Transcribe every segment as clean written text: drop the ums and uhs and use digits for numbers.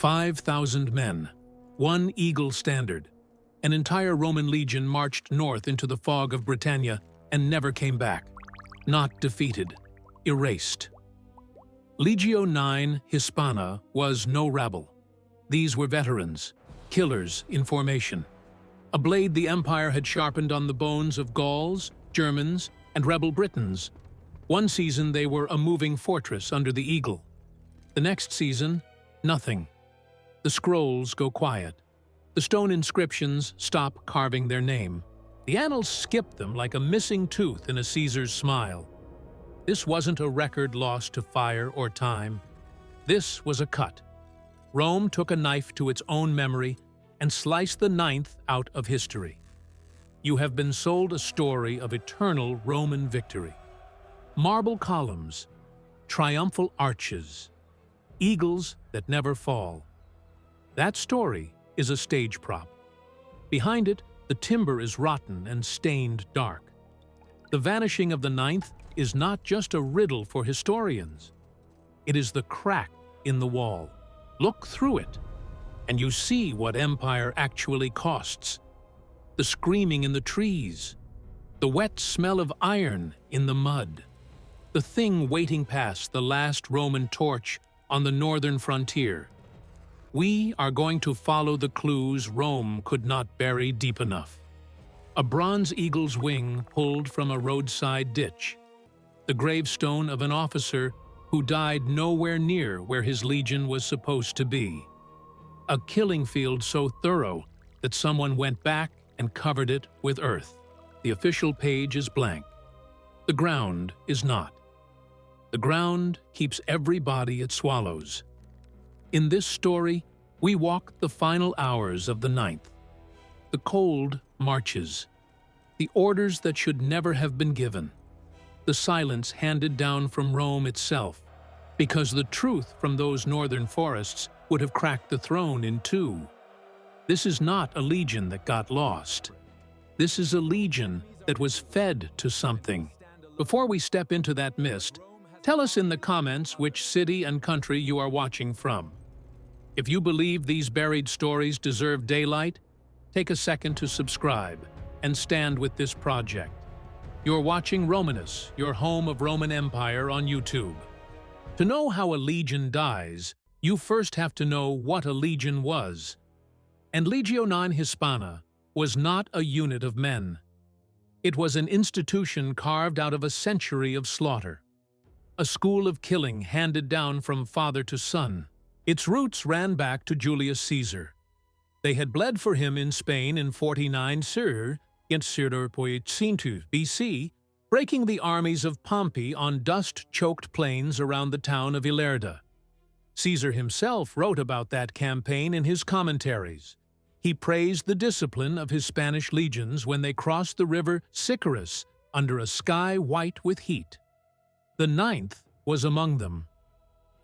5,000 men, one eagle standard. An entire Roman legion marched north into the fog of Britannia and never came back. Not defeated, erased. Legio IX Hispana was no rabble. These were veterans, killers in formation. A blade the empire had sharpened on the bones of Gauls, Germans, and rebel Britons. One season they were a moving fortress under the eagle. The next season, nothing. The scrolls go quiet. The stone inscriptions stop carving their name. The annals skip them like a missing tooth in a Caesar's smile. This wasn't a record lost to fire or time. This was a cut. Rome took a knife to its own memory and sliced the ninth out of history. You have been sold a story of eternal Roman victory. Marble columns, triumphal arches, eagles that never fall. That story is a stage prop. Behind it, the timber is rotten and stained dark. The vanishing of the ninth is not just a riddle for historians. It is the crack in the wall. Look through it, and you see what empire actually costs. The screaming in the trees, the wet smell of iron in the mud, the thing waiting past the last Roman torch on the northern frontier. We are going to follow the clues Rome could not bury deep enough. A bronze eagle's wing pulled from a roadside ditch. The gravestone of an officer who died nowhere near where his legion was supposed to be. A killing field so thorough that someone went back and covered it with earth. The official page is blank. The ground is not. The ground keeps every body it swallows. In this story, we walk the final hours of the ninth. The cold marches. The orders that should never have been given. The silence handed down from Rome itself, because the truth from those northern forests would have cracked the throne in two. This is not a legion that got lost. This is a legion that was fed to something. Before we step into that mist, tell us in the comments which city and country you are watching from. If you believe these buried stories deserve daylight, take a second to subscribe and stand with this project. You're watching Romanus, your home of Roman Empire on YouTube. To know how a legion dies, you first have to know what a legion was. And Legio IX Hispana was not a unit of men. It was an institution carved out of a century of slaughter. A school of killing handed down from father to son. Its roots ran back to Julius Caesar. They had bled for him in Spain in 49 BC, breaking the armies of Pompey on dust-choked plains around the town of Ilerda. Caesar himself wrote about that campaign in his commentaries. He praised the discipline of his Spanish legions when they crossed the river Sicarus under a sky white with heat. The ninth was among them.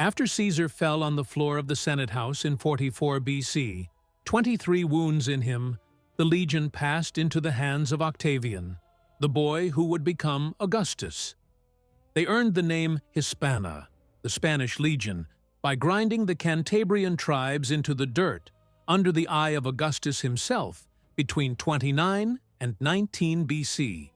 After Caesar fell on the floor of the Senate House in 44 BC, 23 wounds in him, the legion passed into the hands of Octavian, the boy who would become Augustus. They earned the name Hispana, the Spanish legion, by grinding the Cantabrian tribes into the dirt under the eye of Augustus himself between 29 and 19 BC.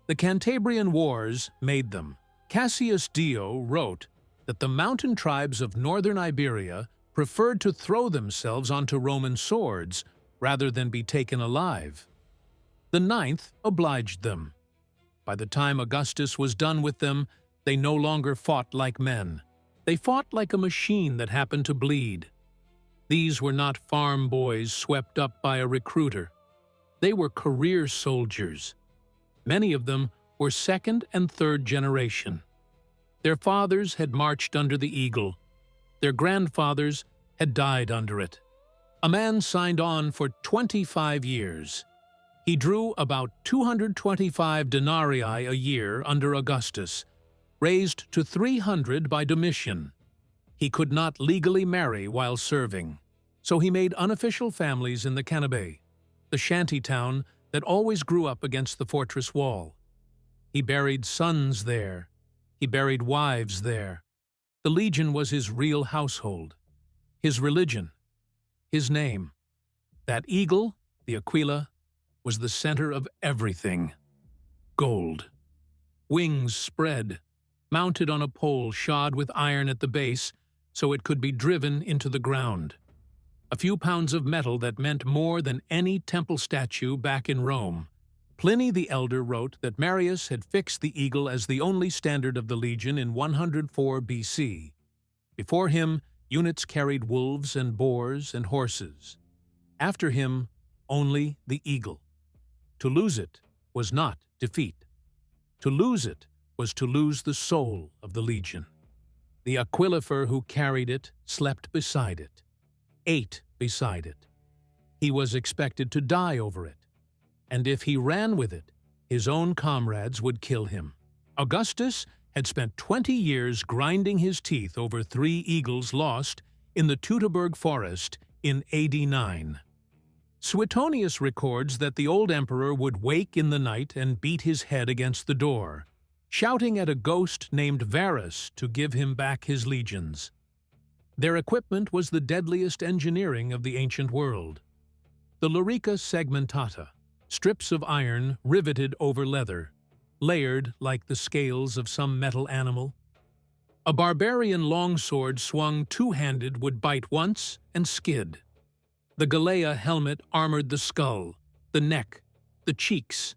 The Cantabrian Wars made them. Cassius Dio wrote that the mountain tribes of northern Iberia preferred to throw themselves onto Roman swords rather than be taken alive. The ninth obliged them. By the time Augustus was done with them, they no longer fought like men. They fought like a machine that happened to bleed. These were not farm boys swept up by a recruiter. They were career soldiers. Many of them were second and third generation. Their fathers had marched under the eagle. Their grandfathers had died under it. A man signed on for 25 years. He drew about 225 denarii a year under Augustus, raised to 300 by Domitian. He could not legally marry while serving, so he made unofficial families in the Cannae, the shanty town that always grew up against the fortress wall. He buried sons there. He buried wives there. The legion was his real household. his religion, his name. That eagle, the aquila, was the center of everything. Gold. Wings spread, mounted on a pole shod with iron at the base so it could be driven into the ground. A few pounds of metal that meant more than any temple statue back in Rome. Pliny the Elder wrote that Marius had fixed the eagle as the only standard of the legion in 104 BC. Before him, units carried wolves and boars and horses. After him, only the eagle. To lose it was not defeat. To lose it was to lose the soul of the legion. The aquilifer who carried it slept beside it, ate beside it. He was expected to die over it, and if he ran with it, his own comrades would kill him. Augustus had spent 20 years grinding his teeth over 3 eagles lost in the Teutoburg forest in AD 9. Suetonius records that the old emperor would wake in the night and beat his head against the door, shouting at a ghost named Varus to give him back his legions. Their equipment was the deadliest engineering of the ancient world. The lorica segmentata, strips of iron riveted over leather, layered like the scales of some metal animal. A barbarian longsword swung two-handed would bite once and skid. The Galea helmet armored the skull, the neck, the cheeks.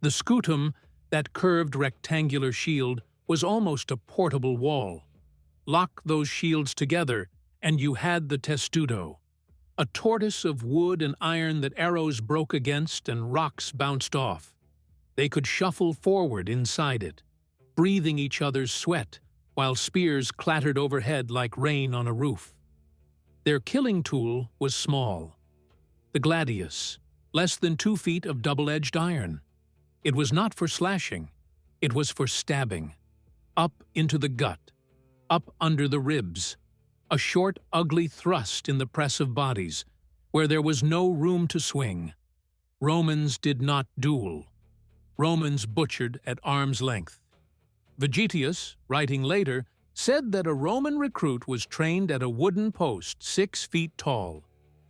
The scutum, that curved rectangular shield, was almost a portable wall. Lock those shields together, and you had the testudo, a tortoise of wood and iron that arrows broke against and rocks bounced off. They could shuffle forward inside it, breathing each other's sweat, while spears clattered overhead like rain on a roof. Their killing tool was small. The gladius, less than 2 feet of double-edged iron. It was not for slashing, it was for stabbing. Up into the gut, up under the ribs. A short, ugly thrust in the press of bodies, where there was no room to swing. Romans did not duel. Romans butchered at arm's length. Vegetius, writing later, said that a Roman recruit was trained at a wooden post 6 feet tall,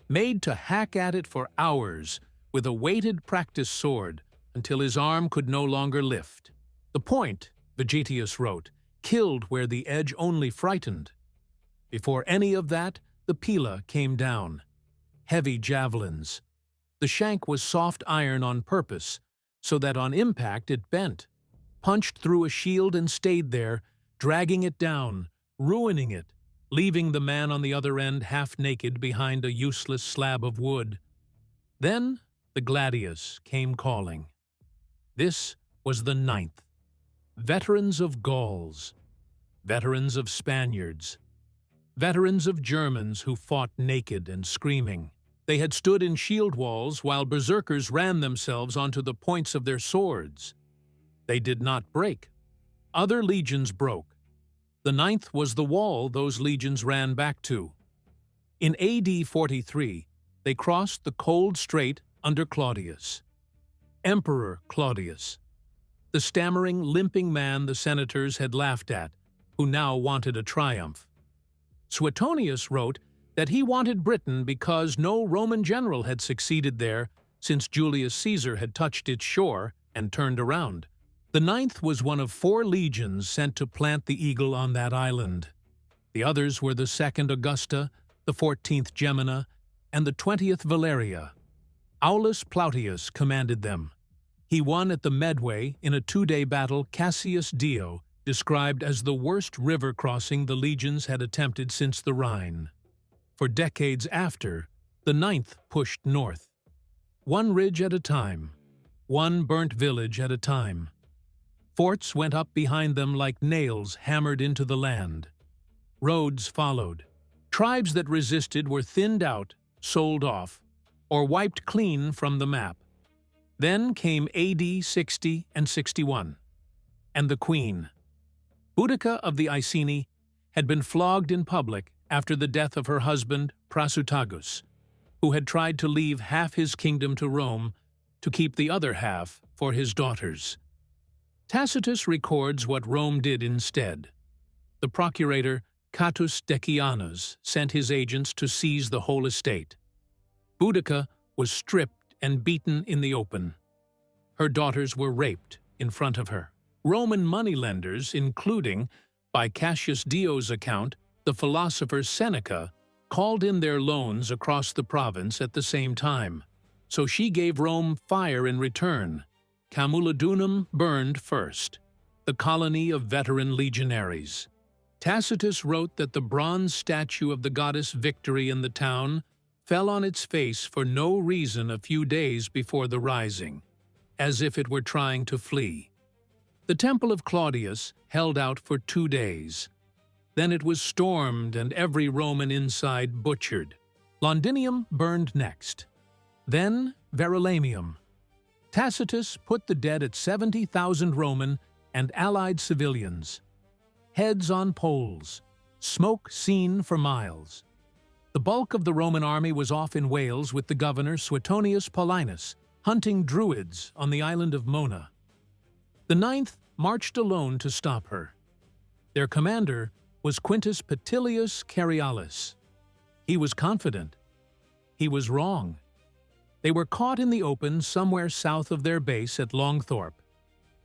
made to hack at it for hours with a weighted practice sword until his arm could no longer lift. The point, Vegetius wrote, killed where the edge only frightened. Before any of that, the pila came down. Heavy javelins. The shank was soft iron on purpose, so that on impact it bent, punched through a shield and stayed there, dragging it down, ruining it, leaving the man on the other end half-naked behind a useless slab of wood. Then the gladius came calling. This was the 9th. Veterans of Gauls, veterans of Spaniards, veterans of Germans who fought naked and screaming. They had stood in shield walls while berserkers ran themselves onto the points of their swords. They did not break. Other legions broke. The 9th was the wall those legions ran back to. In AD 43, they crossed the cold strait under Claudius. Emperor Claudius, the stammering, limping man the senators had laughed at, who now wanted a triumph. Suetonius wrote that he wanted Britain because no Roman general had succeeded there since Julius Caesar had touched its shore and turned around. The 9th was one of 4 legions sent to plant the eagle on that island. The others were the 2nd Augusta, the 14th Gemina, and the 20th Valeria. Aulus Plautius commanded them. He won at the Medway in a 2-day battle Cassius Dio, described as the worst river crossing the legions had attempted since the Rhine. For decades after, the 9th pushed north. One ridge at a time, one burnt village at a time. Forts went up behind them like nails hammered into the land. Roads followed. Tribes that resisted were thinned out, sold off, or wiped clean from the map. Then came AD 60 and 61, and the Queen. Boudica of the Iceni had been flogged in public after the death of her husband Prasutagus, who had tried to leave half his kingdom to Rome to keep the other half for his daughters. Tacitus records what Rome did instead. The procurator Catus Decianus sent his agents to seize the whole estate. Boudica was stripped and beaten in the open. Her daughters were raped in front of her. Roman moneylenders, including, by Cassius Dio's account, the philosopher Seneca, called in their loans across the province at the same time. So she gave Rome fire in return. Camulodunum burned first, the colony of veteran legionaries. Tacitus wrote that the bronze statue of the goddess Victory in the town fell on its face for no reason a few days before the rising, as if it were trying to flee. The Temple of Claudius held out for 2 days. Then it was stormed and every Roman inside butchered. Londinium burned next. Then Verulamium. Tacitus put the dead at 70,000 Roman and allied civilians. Heads on poles, smoke seen for miles. The bulk of the Roman army was off in Wales with the governor Suetonius Paulinus, hunting druids on the island of Mona. The 9th marched alone to stop her. Their commander was Quintus Petilius Carialis. He was confident. He was wrong. They were caught in the open somewhere south of their base at Longthorpe.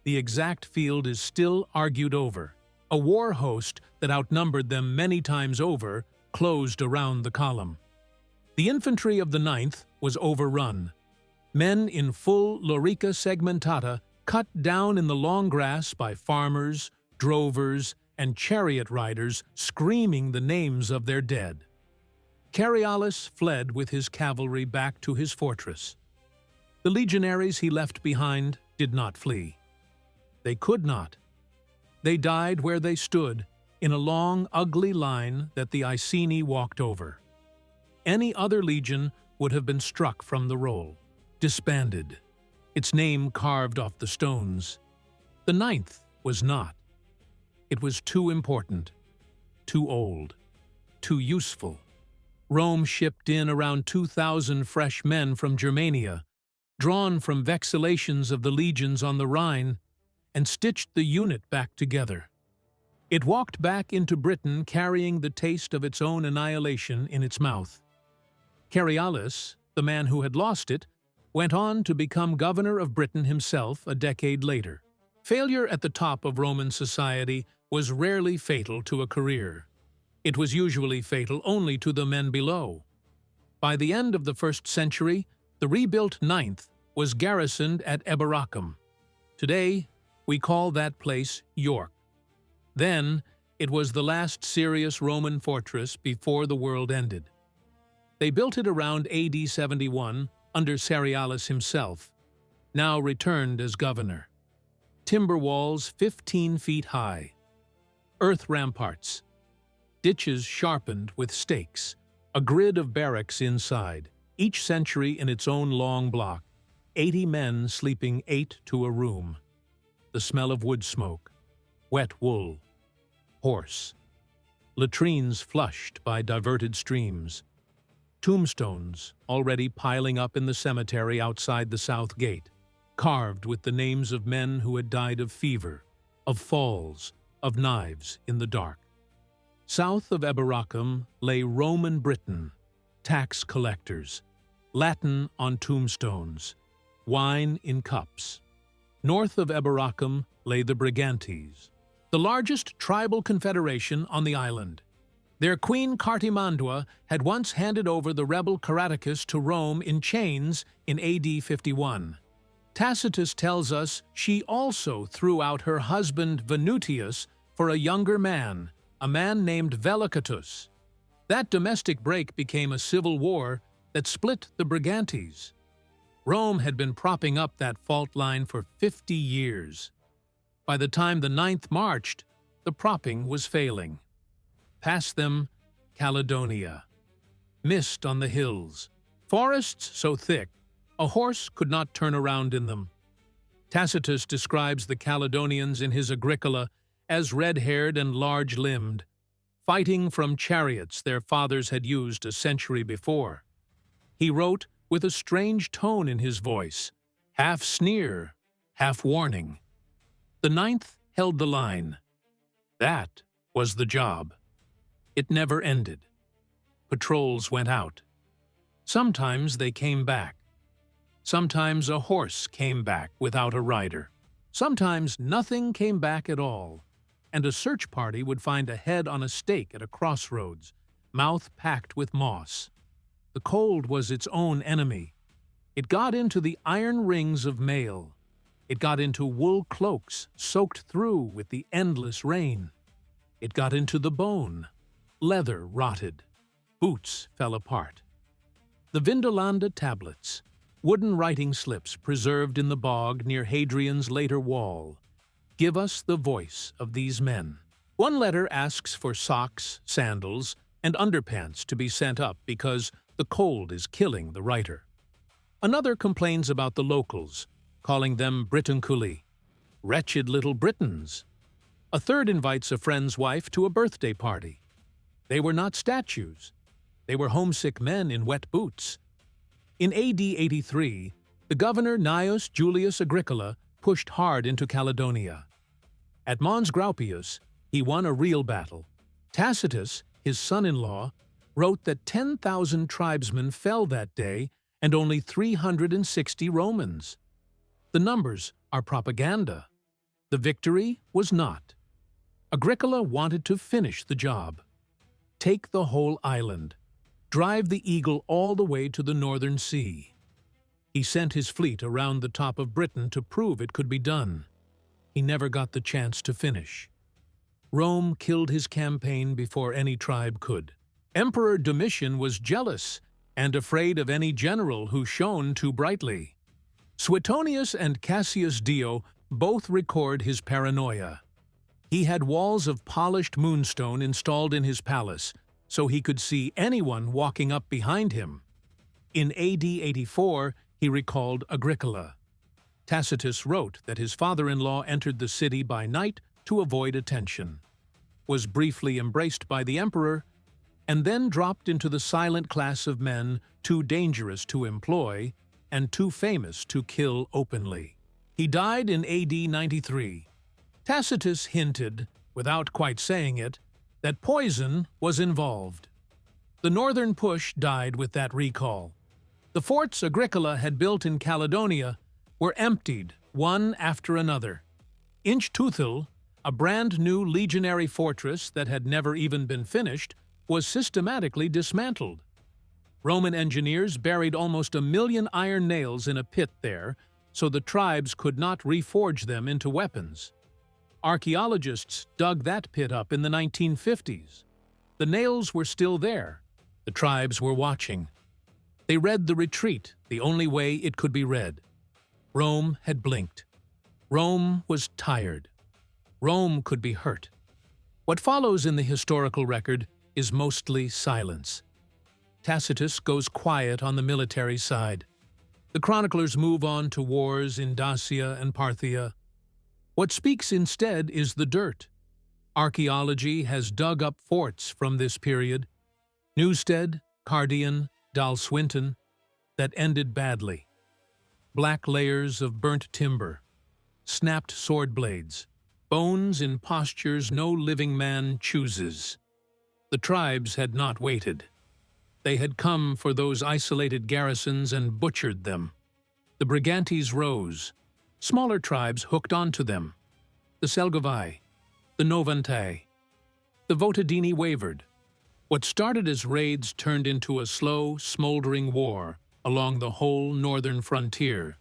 The exact field is still argued over. A war host that outnumbered them many times over closed around the column. The infantry of the 9th was overrun. Men in full lorica segmentata cut down in the long grass by farmers, drovers, and chariot riders screaming the names of their dead. Carialis fled with his cavalry back to his fortress. The legionaries he left behind did not flee. They could not. They died where they stood, in a long, ugly line that the Iceni walked over. Any other legion would have been struck from the roll, disbanded, its name carved off the stones. The 9th was not. It was too important, too old, too useful. Rome shipped in around 2,000 fresh men from Germania, drawn from vexallations of the legions on the Rhine, and stitched the unit back together. It walked back into Britain carrying the taste of its own annihilation in its mouth. Carialis, the man who had lost it, went on to become governor of Britain himself a decade later. Failure at the top of Roman society was rarely fatal to a career. It was usually fatal only to the men below. By the end of the 1st century, the rebuilt 9th was garrisoned at Eboracum. Today, we call that place York. Then, it was the last serious Roman fortress before the world ended. They built it around AD 71 under Cerialis himself, now returned as governor. Timber walls 15 feet high. Earth ramparts. Ditches sharpened with stakes. A grid of barracks inside, each century in its own long block. 80 men sleeping 8 to a room. The smell of wood smoke. Wet wool. Horse. Latrines flushed by diverted streams. Tombstones already piling up in the cemetery outside the south gate, carved with the names of men who had died of fever, of falls, of knives in the dark. South of Eboracum lay Roman Britain, tax collectors, Latin on tombstones, wine in cups. North of Eboracum lay the Brigantes, the largest tribal confederation on the island. Their queen Cartimandua had once handed over the rebel Caraticus to Rome in chains in AD 51. Tacitus tells us she also threw out her husband Venutius for a younger man, a man named Velicatus. That domestic break became a civil war that split the Brigantes. Rome had been propping up that fault line for 50 years. By the time the 9th marched, the propping was failing. Past them, Caledonia. Mist on the hills. Forests so thick, a horse could not turn around in them. Tacitus describes the Caledonians in his Agricola as red-haired and large-limbed, fighting from chariots their fathers had used a century before. He wrote with a strange tone in his voice, half sneer, half warning. The 9th held the line. That was the job. It never ended. Patrols went out. Sometimes they came back. Sometimes a horse came back without a rider. Sometimes nothing came back at all, and a search party would find a head on a stake at a crossroads, mouth packed with moss. The cold was its own enemy. It got into the iron rings of mail. It got into wool cloaks soaked through with the endless rain. It got into the bone. Leather rotted. Boots fell apart. The Vindolanda tablets, wooden writing slips preserved in the bog near Hadrian's later wall, give us the voice of these men. One letter asks for socks, sandals, and underpants to be sent up because the cold is killing the writer. Another complains about the locals, calling them Britannia, wretched little Britons. A third invites a friend's wife to a birthday party. They were not statues. They were homesick men in wet boots. In AD 83, the governor Gnaeus Julius Agricola pushed hard into Caledonia. At Mons Graupius, he won a real battle. Tacitus, his son-in-law, wrote that 10,000 tribesmen fell that day and only 360 Romans. The numbers are propaganda. The victory was not. Agricola wanted to finish the job. Take the whole island. Drive the eagle all the way to the northern sea. He sent his fleet around the top of Britain to prove it could be done. He never got the chance to finish. Rome killed his campaign before any tribe could. Emperor Domitian was jealous and afraid of any general who shone too brightly. Suetonius and Cassius Dio both record his paranoia. He had walls of polished moonstone installed in his palace, so he could see anyone walking up behind him. In AD 84, he recalled Agricola. Tacitus wrote that his father-in-law entered the city by night to avoid attention, was briefly embraced by the emperor, and then dropped into the silent class of men too dangerous to employ and too famous to kill openly. He died in AD 93. Tacitus hinted, without quite saying it, that poison was involved. The northern push died with that recall. The forts Agricola had built in Caledonia were emptied, one after another. Inch-Tuthil, a brand-new legionary fortress that had never even been finished, was systematically dismantled. Roman engineers buried almost 1 million iron nails in a pit there, so the tribes could not reforge them into weapons. Archaeologists dug that pit up in the 1950s. The nails were still there. The tribes were watching. They read the retreat the only way it could be read. Rome had blinked. Rome was tired. Rome could be hurt. What follows in the historical record is mostly silence. Tacitus goes quiet on the military side. The chroniclers move on to wars in Dacia and Parthia. What speaks instead is the dirt. Archaeology has dug up forts from this period, Newstead, Cardian, Dalswinton, that ended badly. Black layers of burnt timber, snapped sword blades, bones in postures no living man chooses. The tribes had not waited. They had come for those isolated garrisons and butchered them. The Brigantes rose. Smaller tribes hooked onto them. The Selgovae, the Novantae. The Votadini wavered. What started as raids turned into a slow, smoldering war along the whole northern frontier.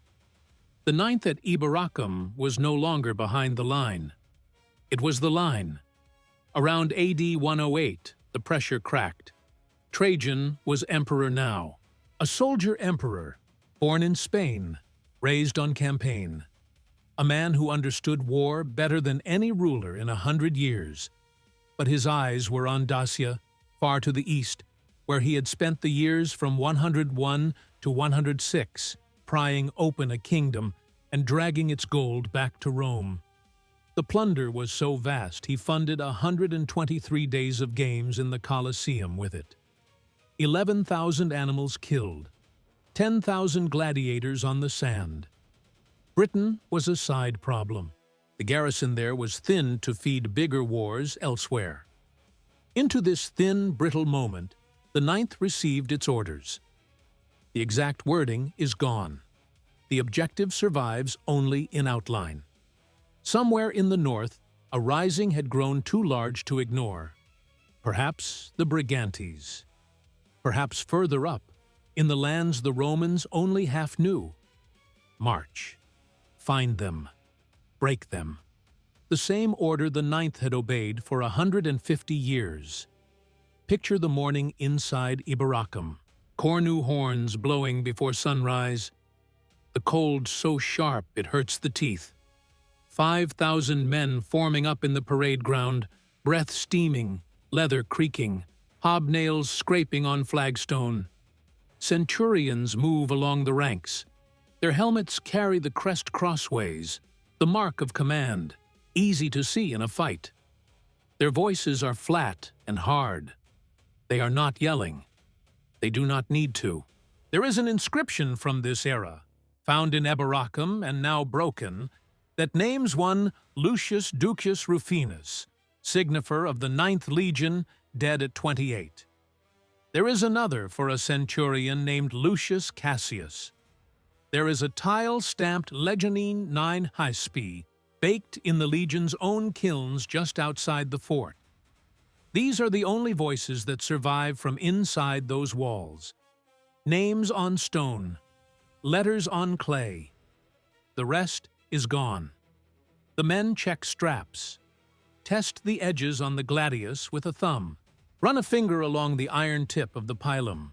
The 9th at Eboracum was no longer behind the line. It was the line. Around AD 108, the pressure cracked. Trajan was emperor now, a soldier emperor, born in Spain, raised on campaign. A man who understood war better than any ruler in 100 years. But his eyes were on Dacia, far to the east, where he had spent the years from 101 to 106, prying open a kingdom and dragging its gold back to Rome. The plunder was so vast he funded 123 days of games in the Colosseum with it. 11,000 animals killed, 10,000 gladiators on the sand. Britain was a side problem. The garrison there was thin to feed bigger wars elsewhere. Into this thin, brittle moment, the Ninth received its orders. The exact wording is gone. The objective survives only in outline. Somewhere in the north, a rising had grown too large to ignore. Perhaps the Brigantes. Perhaps further up, in the lands the Romans only half knew. March. Find them. Break them. The same order the Ninth had obeyed for 150 years. Picture the morning inside Iberacum. Cornu horns blowing before sunrise. The cold so sharp it hurts the teeth. 5,000 men forming up in the parade ground, breath steaming, leather creaking, hobnails scraping on flagstone. Centurions move along the ranks. Their helmets carry the crest crossways, the mark of command, easy to see in a fight. Their voices are flat and hard. They are not yelling. They do not need to. There is an inscription from this era, found in Eboracum and now broken, that names one Lucius Ducius Rufinus, signifer of the 9th Legion, dead at 28. There is another for a centurion named Lucius Cassius. There is a tile stamped Legio IX Hispana, baked in the Legion's own kilns just outside the fort. These are the only voices that survive from inside those walls. Names on stone, letters on clay. The rest is gone. The men check straps. Test the edges on the gladius with a thumb. Run a finger along the iron tip of the pilum.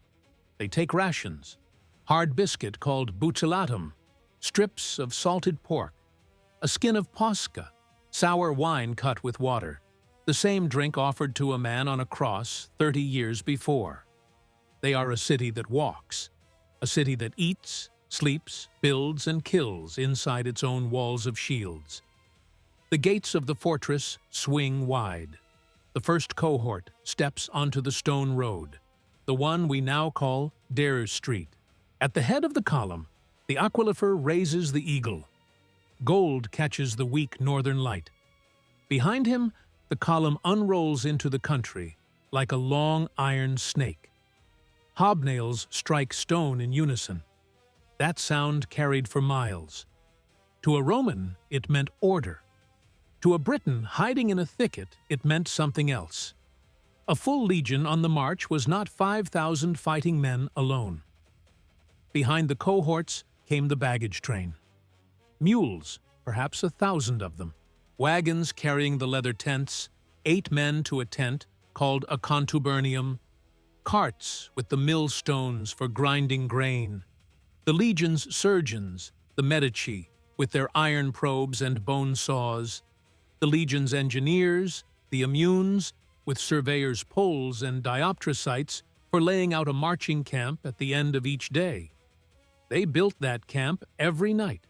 They take rations. Hard biscuit called bucellatum, strips of salted pork, a skin of posca, sour wine cut with water, the same drink offered to a man on a cross 30 years before. They are a city that walks, a city that eats, sleeps, builds, and kills inside its own walls of shields. The gates of the fortress swing wide. The first cohort steps onto the stone road, the one we now call Dare Street. At the head of the column, the aquifer raises the eagle. Gold catches the weak northern light. Behind him, the column unrolls into the country like a long iron snake. Hobnails strike stone in unison. That sound carried for miles. To a Roman, it meant order. To a Briton hiding in a thicket, it meant something else. A full legion on the march was not 5,000 fighting men alone. Behind the cohorts came the baggage train. Mules, perhaps 1,000 of them. Wagons carrying the leather tents, 8 men to a tent, called a contubernium. Carts with the millstones for grinding grain. The legion's surgeons, the medici, with their iron probes and bone saws. The legion's engineers, the immunes, with surveyors' poles and dioptrosites for laying out a marching camp at the end of each day. They built that camp every night.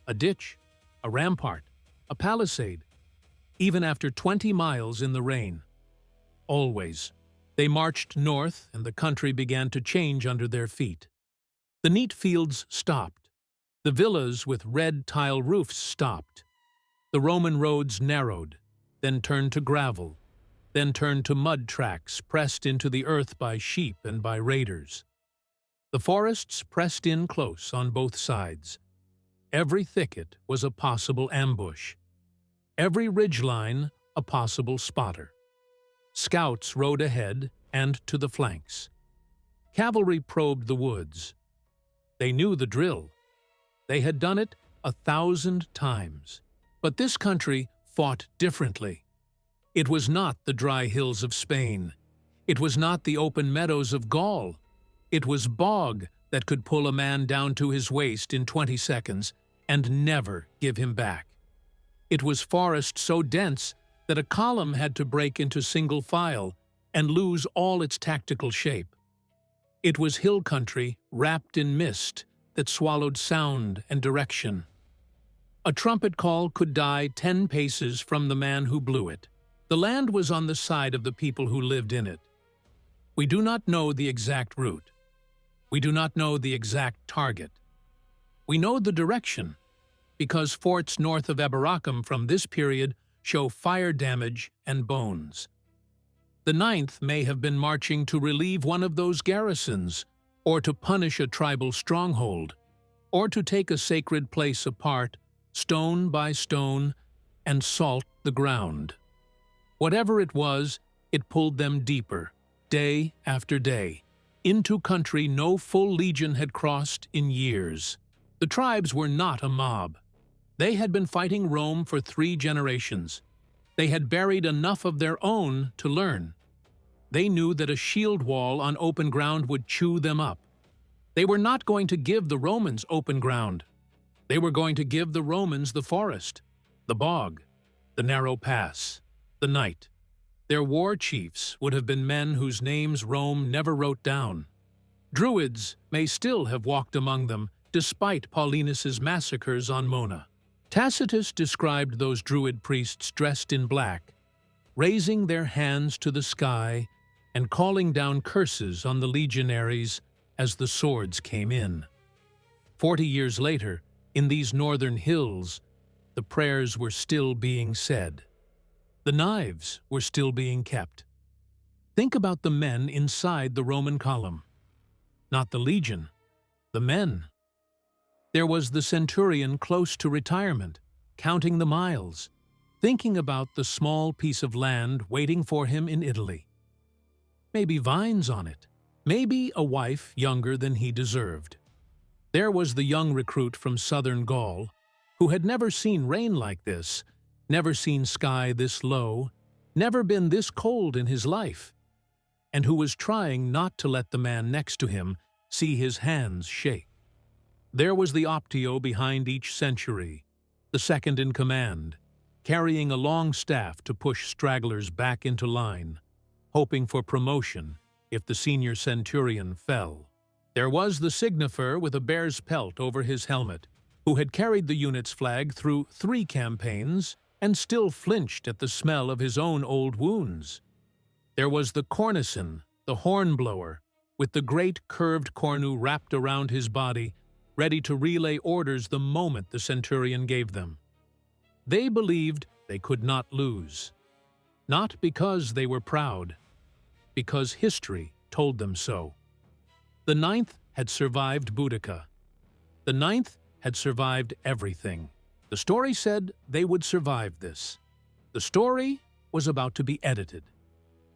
A ditch, a rampart, a palisade, even after 20 miles in the rain. Always. They marched north and the country began to change under their feet. The neat fields stopped. The villas with red tile roofs stopped. The Roman roads narrowed, then turned to gravel, then turned to mud tracks pressed into the earth by sheep and by raiders. The forests pressed in close on both sides. Every thicket was a possible ambush. Every ridgeline a possible spotter. Scouts rode ahead and to the flanks. Cavalry probed the woods. They knew the drill. They had done it 1,000 times. But this country fought differently. It was not the dry hills of Spain. It was not the open meadows of Gaul. It was bog that could pull a man down to his waist in 20 seconds and never give him back. It was forest so dense that a column had to break into single file and lose all its tactical shape. It was hill country wrapped in mist that swallowed sound and direction. A trumpet call could die 10 paces from the man who blew it. The land was on the side of the people who lived in it. We do not know the exact route. We do not know the exact target. We know the direction, because forts north of Eboracum from this period show fire damage and bones. The Ninth may have been marching to relieve one of those garrisons, or to punish a tribal stronghold, or to take a sacred place apart, stone by stone, and salt the ground. Whatever it was, it pulled them deeper, day after day, into country no full legion had crossed in years. The tribes were not a mob. They had been fighting Rome for 3 generations. They had buried enough of their own to learn. They knew that a shield wall on open ground would chew them up. They were not going to give the Romans open ground. They were going to give the Romans the forest, the bog, the narrow pass, the night. Their war chiefs would have been men whose names Rome never wrote down. Druids may still have walked among them, despite Paulinus's massacres on Mona. Tacitus described those Druid priests dressed in black, raising their hands to the sky and calling down curses on the legionaries as the swords came in. 40 years later, in these northern hills, the prayers were still being said. The knives were still being kept. Think about the men inside the Roman column. Not the legion, the men. There was the centurion close to retirement, counting the miles, thinking about the small piece of land waiting for him in Italy. Maybe vines on it, maybe a wife younger than he deserved. There was the young recruit from southern Gaul, who had never seen rain like this, never seen sky this low, never been this cold in his life, and who was trying not to let the man next to him see his hands shake. There was the optio behind each century, the second in command, carrying a long staff to push stragglers back into line, hoping for promotion if the senior centurion fell. There was the signifer with a bear's pelt over his helmet, who had carried the unit's flag through 3 campaigns and still flinched at the smell of his own old wounds. There was the cornisan, the hornblower, with the great curved cornu wrapped around his body, ready to relay orders the moment the centurion gave them. They believed they could not lose, not because they were proud, because history told them so. The Ninth had survived Boudica. The Ninth had survived everything. The story said they would survive this. The story was about to be edited.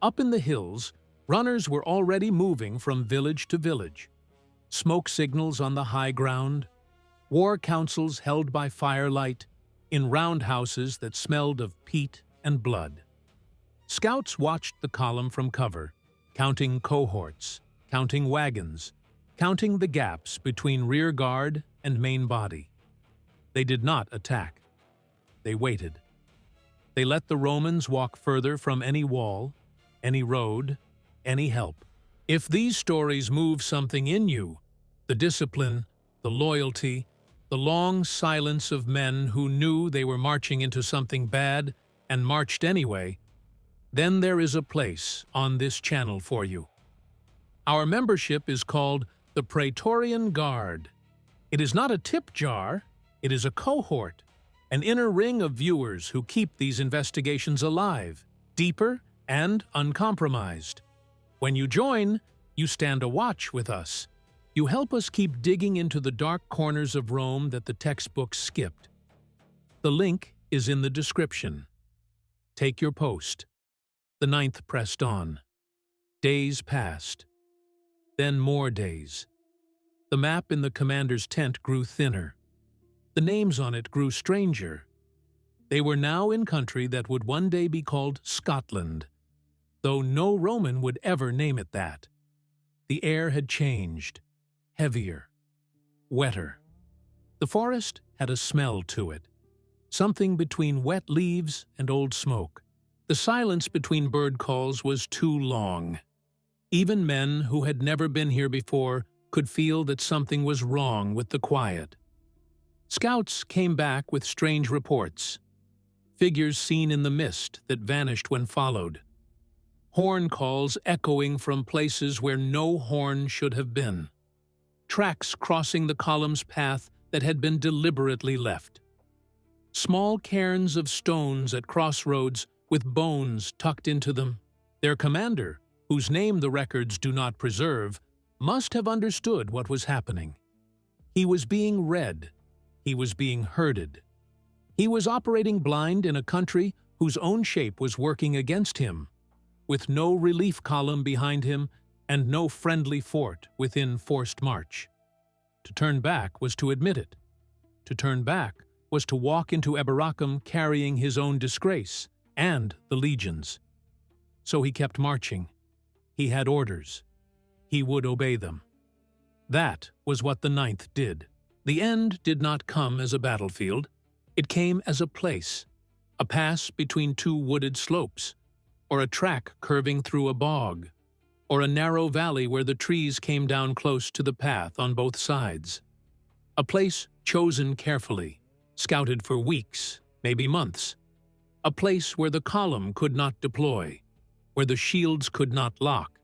Up in the hills, runners were already moving from village to village. Smoke signals on the high ground, war councils held by firelight, in roundhouses that smelled of peat and blood. Scouts watched the column from cover, counting cohorts, counting wagons, counting the gaps between rear guard and main body. They did not attack. They waited. They let the Romans walk further from any wall, any road, any help. If these stories move something in you, the discipline, the loyalty, the long silence of men who knew they were marching into something bad and marched anyway, then there is a place on this channel for you. Our membership is called the Praetorian Guard. It is not a tip jar, it is a cohort, an inner ring of viewers who keep these investigations alive, deeper and uncompromised. When you join, you stand a watch with us. You help us keep digging into the dark corners of Rome that the textbooks skipped. The link is in the description. Take your post. The Ninth pressed on. Days passed. Then more days. The map in the commander's tent grew thinner. The names on it grew stranger. They were now in country that would one day be called Scotland, though no Roman would ever name it that. The air had changed, heavier, wetter. The forest had a smell to it, something between wet leaves and old smoke. The silence between bird calls was too long. Even men who had never been here before could feel that something was wrong with the quiet. Scouts came back with strange reports. Figures seen in the mist that vanished when followed. Horn calls echoing from places where no horn should have been. Tracks crossing the column's path that had been deliberately left. Small cairns of stones at crossroads with bones tucked into them. Their commander, whose name the records do not preserve, must have understood what was happening. He was being read. He was being herded. He was operating blind in a country whose own shape was working against him, with no relief column behind him and no friendly fort within forced march. To turn back was to admit it. To turn back was to walk into Eboracum carrying his own disgrace and the legions. So he kept marching. He had orders. He would obey them. That was what the Ninth did. The end did not come as a battlefield. It came as a place, a pass between two wooded slopes, or a track curving through a bog, or a narrow valley where the trees came down close to the path on both sides. A place chosen carefully, scouted for weeks, maybe months. A place where the column could not deploy, where the shields could not lock,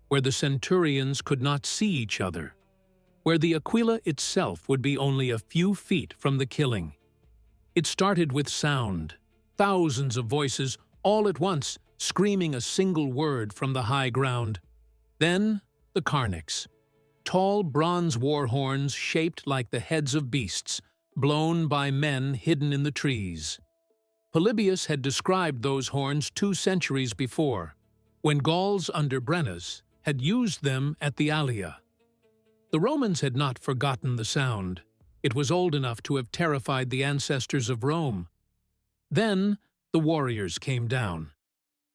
where the centurions could not see each other, where the Aquila itself would be only a few feet from the killing. It started with sound, thousands of voices all at once screaming a single word from the high ground. Then the Carnix, tall bronze war horns shaped like the heads of beasts, blown by men hidden in the trees. Polybius had described those horns 2 centuries before, when Gauls under Brennus had used them at the Allia. The Romans had not forgotten the sound. It was old enough to have terrified the ancestors of Rome. Then the warriors came down.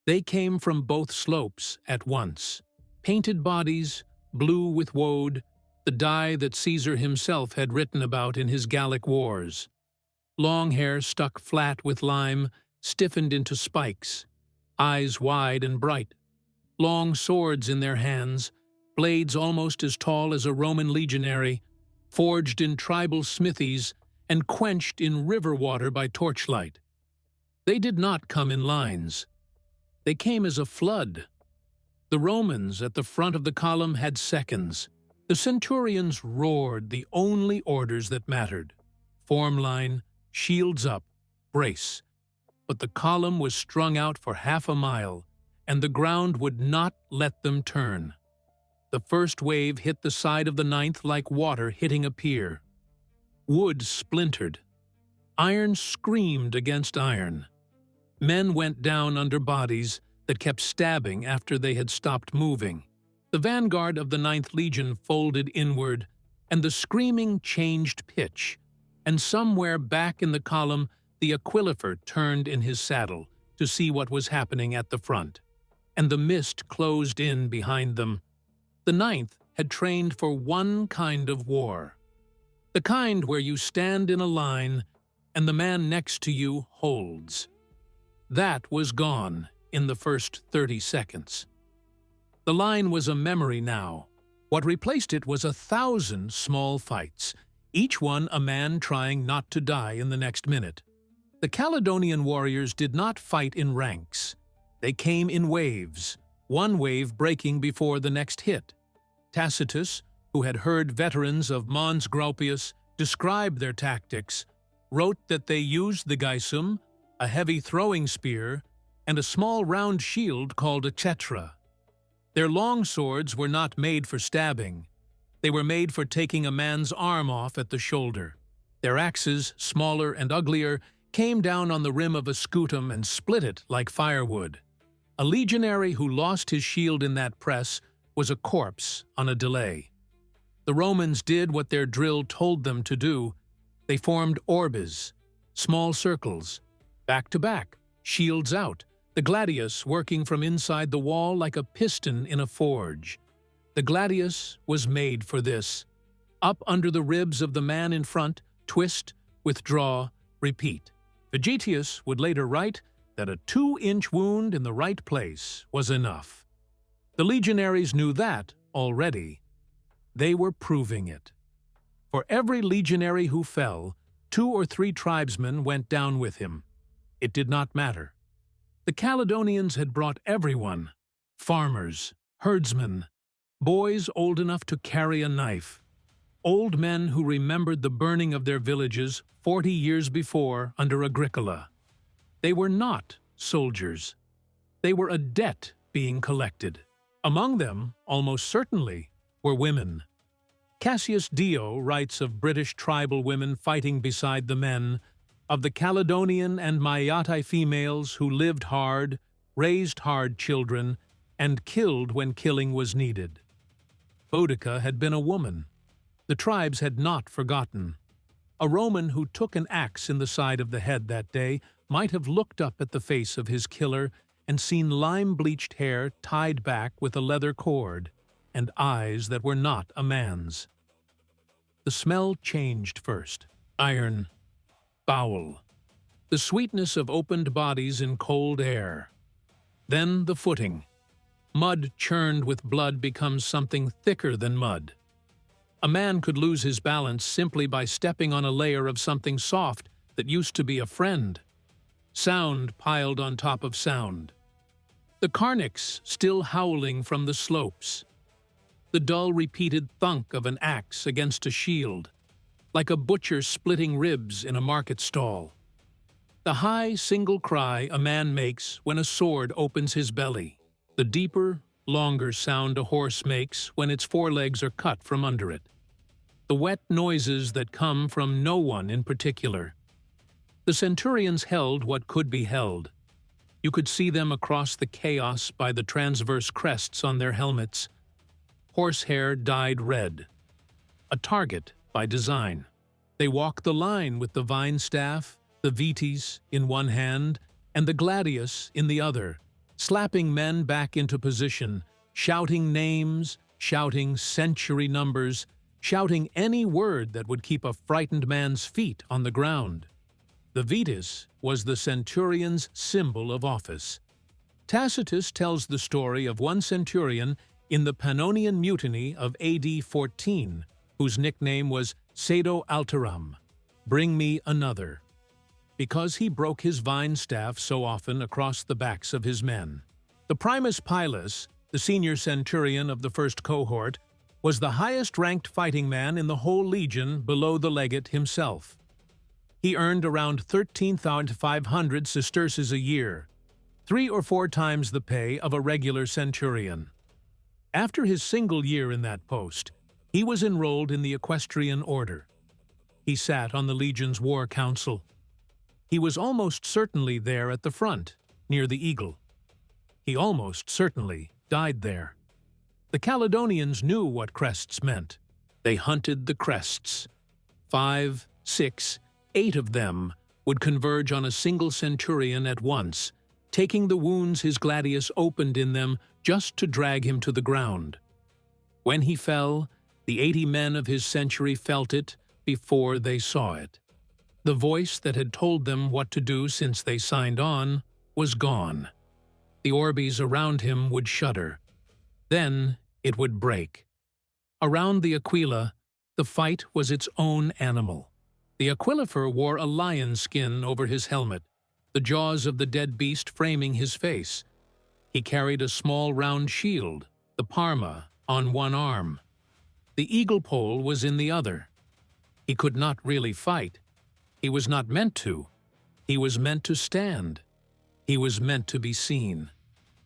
They came from both slopes at once. Painted bodies, blue with woad, the dye that Caesar himself had written about in his Gallic wars. Long hair stuck flat with lime, stiffened into spikes, eyes wide and bright. Long swords in their hands, blades almost as tall as a Roman legionary, forged in tribal smithies and quenched in river water by torchlight. They did not come in lines. They came as a flood. The Romans at the front of the column had seconds. The centurions roared the only orders that mattered. Form line, shields up, brace. But the column was strung out for half a mile, and the ground would not let them turn. The first wave hit the side of the Ninth like water hitting a pier. Wood splintered. Iron screamed against iron. Men went down under bodies that kept stabbing after they had stopped moving. The vanguard of the Ninth Legion folded inward, and the screaming changed pitch, and somewhere back in the column the Aquilifer turned in his saddle to see what was happening at the front, and the mist closed in behind them. The Ninth had trained for one kind of war, the kind where you stand in a line and the man next to you holds. That was gone in the first 30 seconds. The line was a memory now. What replaced it was 1,000 small fights, each one a man trying not to die in the next minute. The Caledonian warriors did not fight in ranks. They came in waves, one wave breaking before the next hit. Tacitus, who had heard veterans of Mons Graupius describe their tactics, wrote that they used the gaisum, a heavy throwing spear, and a small round shield called a cetra. Their long swords were not made for stabbing. They were made for taking a man's arm off at the shoulder. Their axes, smaller and uglier, came down on the rim of a scutum and split it like firewood. A legionary who lost his shield in that press was a corpse on a delay. The Romans did what their drill told them to do. They formed orbes, small circles, back to back, shields out, the gladius working from inside the wall like a piston in a forge. The gladius was made for this. Up under the ribs of the man in front, twist, withdraw, repeat. Vegetius would later write that a 2-inch wound in the right place was enough. The legionaries knew that already. They were proving it. For every legionary who fell, 2 or 3 tribesmen went down with him. It did not matter. The Caledonians had brought everyone, farmers, herdsmen, boys old enough to carry a knife, old men who remembered the burning of their villages 40 years before under Agricola. They were not soldiers. They were a debt being collected. Among them, almost certainly, were women. Cassius Dio writes of British tribal women fighting beside the men, of the Caledonian and Mayatai females who lived hard, raised hard children, and killed when killing was needed. Boudica had been a woman. The tribes had not forgotten. A Roman who took an axe in the side of the head that day might have looked up at the face of his killer and seen lime-bleached hair tied back with a leather cord, and eyes that were not a man's. The smell changed first. Iron. Bowel. The sweetness of opened bodies in cold air. Then the footing. Mud churned with blood becomes something thicker than mud. A man could lose his balance simply by stepping on a layer of something soft that used to be a friend. Sound piled on top of sound. The carnix still howling from the slopes. The dull repeated thunk of an axe against a shield, like a butcher splitting ribs in a market stall. The high single cry a man makes when a sword opens his belly. The deeper, longer sound a horse makes when its forelegs are cut from under it. The wet noises that come from no one in particular. The centurions held what could be held. You could see them across the chaos by the transverse crests on their helmets. Horsehair dyed red. A target by design. They walk the line with the vine staff, the vites in one hand, and the gladius in the other, slapping men back into position, shouting names, shouting century numbers, shouting any word that would keep a frightened man's feet on the ground. The vitis was the centurion's symbol of office. Tacitus tells the story of one centurion in the Pannonian Mutiny of AD 14, whose nickname was Cedo Alteram, bring me another, because he broke his vine staff so often across the backs of his men. The primus pilus, the senior centurion of the first cohort, was the highest-ranked fighting man in the whole legion below the legate himself. He earned around 13,500 sesterces a year, 3 or 4 times the pay of a regular centurion. After his single year in that post, he was enrolled in the equestrian order. He sat on the legion's war council. He was almost certainly there at the front, near the eagle. He almost certainly died there. The Caledonians knew what crests meant. They hunted the crests. 5, 6, 8 of them would converge on a single centurion at once, taking the wounds his gladius opened in them just to drag him to the ground. When he fell, the 80 men of his century felt it before they saw it. The voice that had told them what to do since they signed on was gone. The orbes around him would shudder. Then it would break. Around the Aquila, the fight was its own animal. The Aquilifer wore a lion's skin over his helmet, the jaws of the dead beast framing his face. He carried a small round shield, the Parma, on one arm. The eagle pole was in the other. He could not really fight. He was not meant to. He was meant to stand. He was meant to be seen.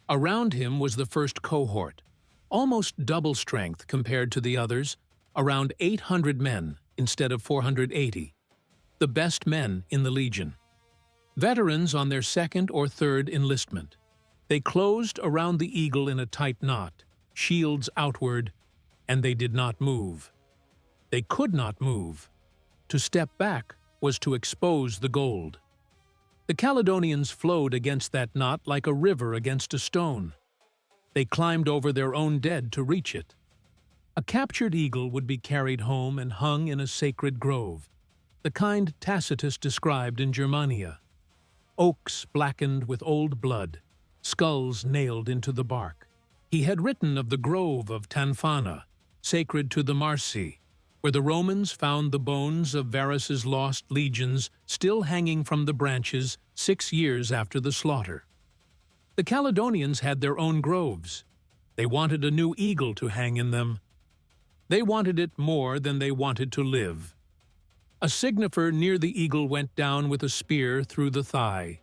Around him was the first cohort, almost double strength compared to the others, around 800 men instead of 480, the best men in the legion. Veterans on their second or third enlistment. They closed around the eagle in a tight knot, shields outward, and they did not move. They could not move. To step back was to expose the gold. The Caledonians flowed against that knot like a river against a stone. They climbed over their own dead to reach it. A captured eagle would be carried home and hung in a sacred grove, the kind Tacitus described in Germania. Oaks blackened with old blood, skulls nailed into the bark. He had written of the grove of Tanfana, sacred to the Marsi, where the Romans found the bones of Varus's lost legions still hanging from the branches 6 years after the slaughter. The Caledonians had their own groves. They wanted a new eagle to hang in them. They wanted it more than they wanted to live. A signifer near the eagle went down with a spear through the thigh.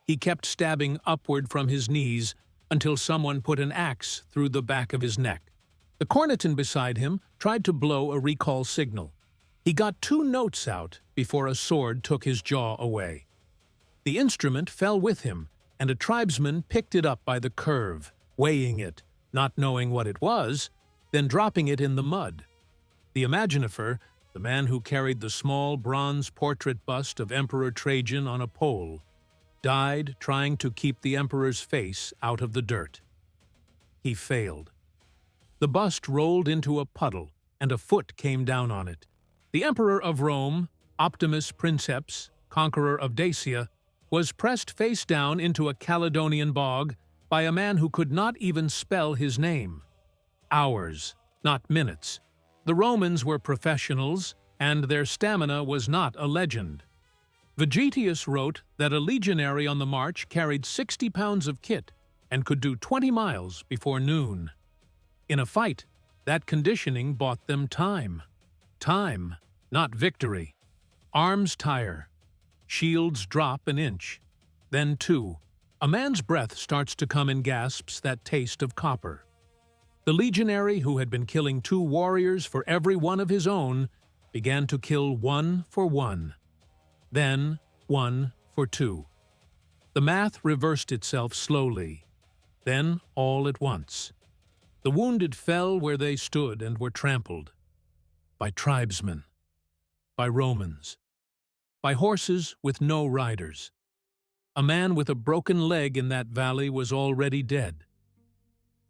He kept stabbing upward from his knees, until someone put an axe through the back of his neck. The corneton beside him tried to blow a recall signal. He got 2 notes out before a sword took his jaw away. The instrument fell with him, and a tribesman picked it up by the curve, weighing it, not knowing what it was, then dropping it in the mud. The imaginator, the man who carried the small bronze portrait bust of Emperor Trajan on a pole, died trying to keep the emperor's face out of the dirt. He failed. The bust rolled into a puddle, and a foot came down on it. The emperor of Rome, Optimus Princeps, conqueror of Dacia, was pressed face down into a Caledonian bog by a man who could not even spell his name. Hours, not minutes. The Romans were professionals, and their stamina was not a legend. Vegetius wrote that a legionary on the march carried 60 pounds of kit and could do 20 miles before noon. In a fight, that conditioning bought them time. Time, not victory. Arms tire. Shields drop an inch. Then 2. A man's breath starts to come in gasps that taste of copper. The legionary who had been killing 2 warriors for every one of his own began to kill 1 for 1. Then 1 for 2. The math reversed itself slowly, then all at once. The wounded fell where they stood and were trampled. By tribesmen. By Romans. By horses with no riders. A man with a broken leg in that valley was already dead.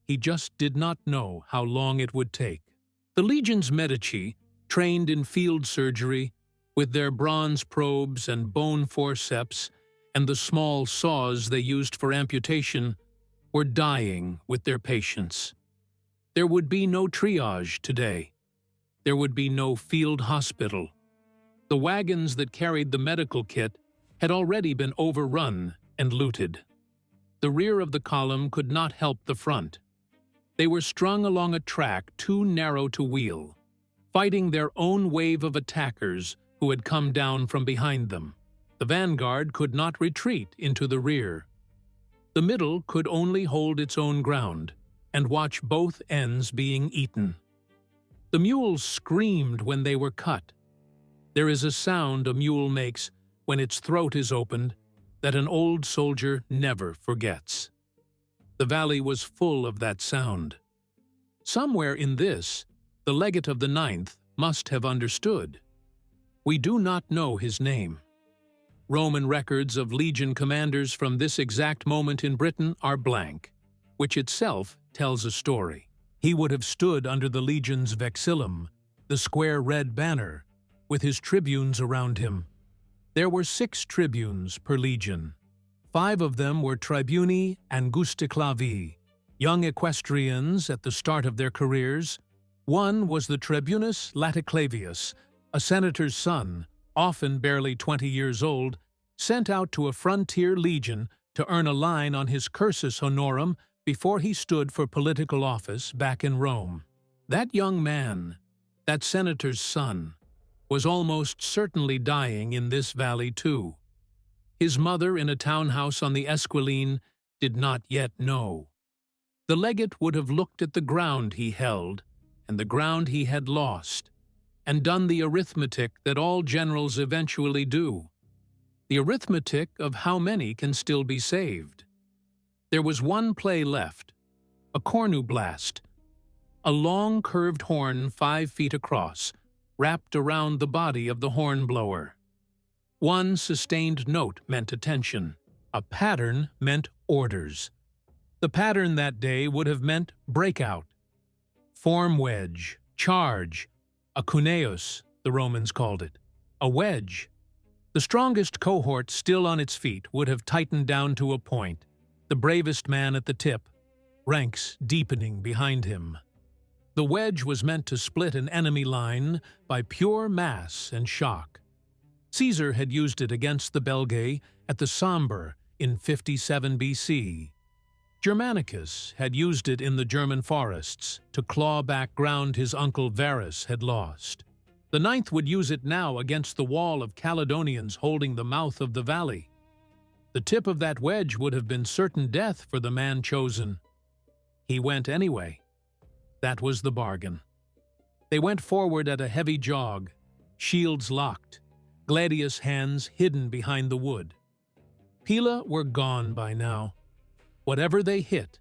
He just did not know how long it would take. The legion's medici, trained in field surgery, with their bronze probes and bone forceps and the small saws they used for amputation, were dying with their patients. There would be no triage today. There would be no field hospital. The wagons that carried the medical kit had already been overrun and looted. The rear of the column could not help the front. They were strung along a track too narrow to wheel, fighting their own wave of attackers who had come down from behind them. The vanguard could not retreat into the rear. The middle could only hold its own ground and watch both ends being eaten. The mules screamed when they were cut. There is a sound a mule makes when its throat is opened that an old soldier never forgets. The valley was full of that sound. Somewhere in this, the legate of the Ninth must have understood. We do not know his name. Roman records of legion commanders from this exact moment in Britain are blank, which itself tells a story. He would have stood under the legion's vexillum, the square red banner, with his tribunes around him. There were 6 tribunes per legion. 5 of them were tribuni angusticlavi, young equestrians at the start of their careers. 1 was the tribunus laticlavius, a senator's son, often barely 20 years old, sent out to a frontier legion to earn a line on his cursus honorum before he stood for political office back in Rome. That young man, that senator's son, was almost certainly dying in this valley too. His mother in a townhouse on the Esquiline did not yet know. The legate would have looked at the ground he held and the ground he had lost, and done the arithmetic that all generals eventually do. The arithmetic of how many can still be saved. There was 1 play left, a cornublast, a long curved horn 5 feet across, wrapped around the body of the hornblower. 1 sustained note meant attention. A pattern meant orders. The pattern that day would have meant breakout. Form wedge, charge, a cuneus, the Romans called it, a wedge. The strongest cohort still on its feet would have tightened down to a point, the bravest man at the tip, ranks deepening behind him. The wedge was meant to split an enemy line by pure mass and shock. Caesar had used it against the Belgae at the Sambre in 57 BC. Germanicus had used it in the German forests to claw back ground his uncle Varus had lost. The Ninth would use it now against the wall of Caledonians holding the mouth of the valley. The tip of that wedge would have been certain death for the man chosen. He went anyway. That was the bargain. They went forward at a heavy jog, shields locked, gladius hands hidden behind the wood. Pila were gone by now. Whatever they hit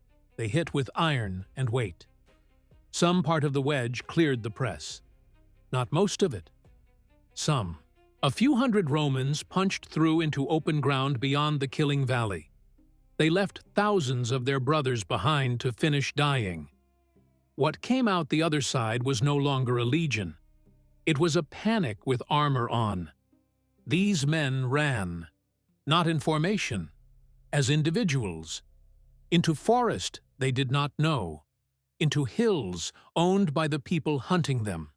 with iron and weight. Some part of the wedge cleared the press. Not most of it. Some. A few hundred Romans punched through into open ground beyond the killing valley. They left thousands of their brothers behind to finish dying. What came out the other side was no longer a legion. It was a panic with armor on. These men ran, not in formation, as individuals. Into forest they did not know, into hills owned by the people hunting them.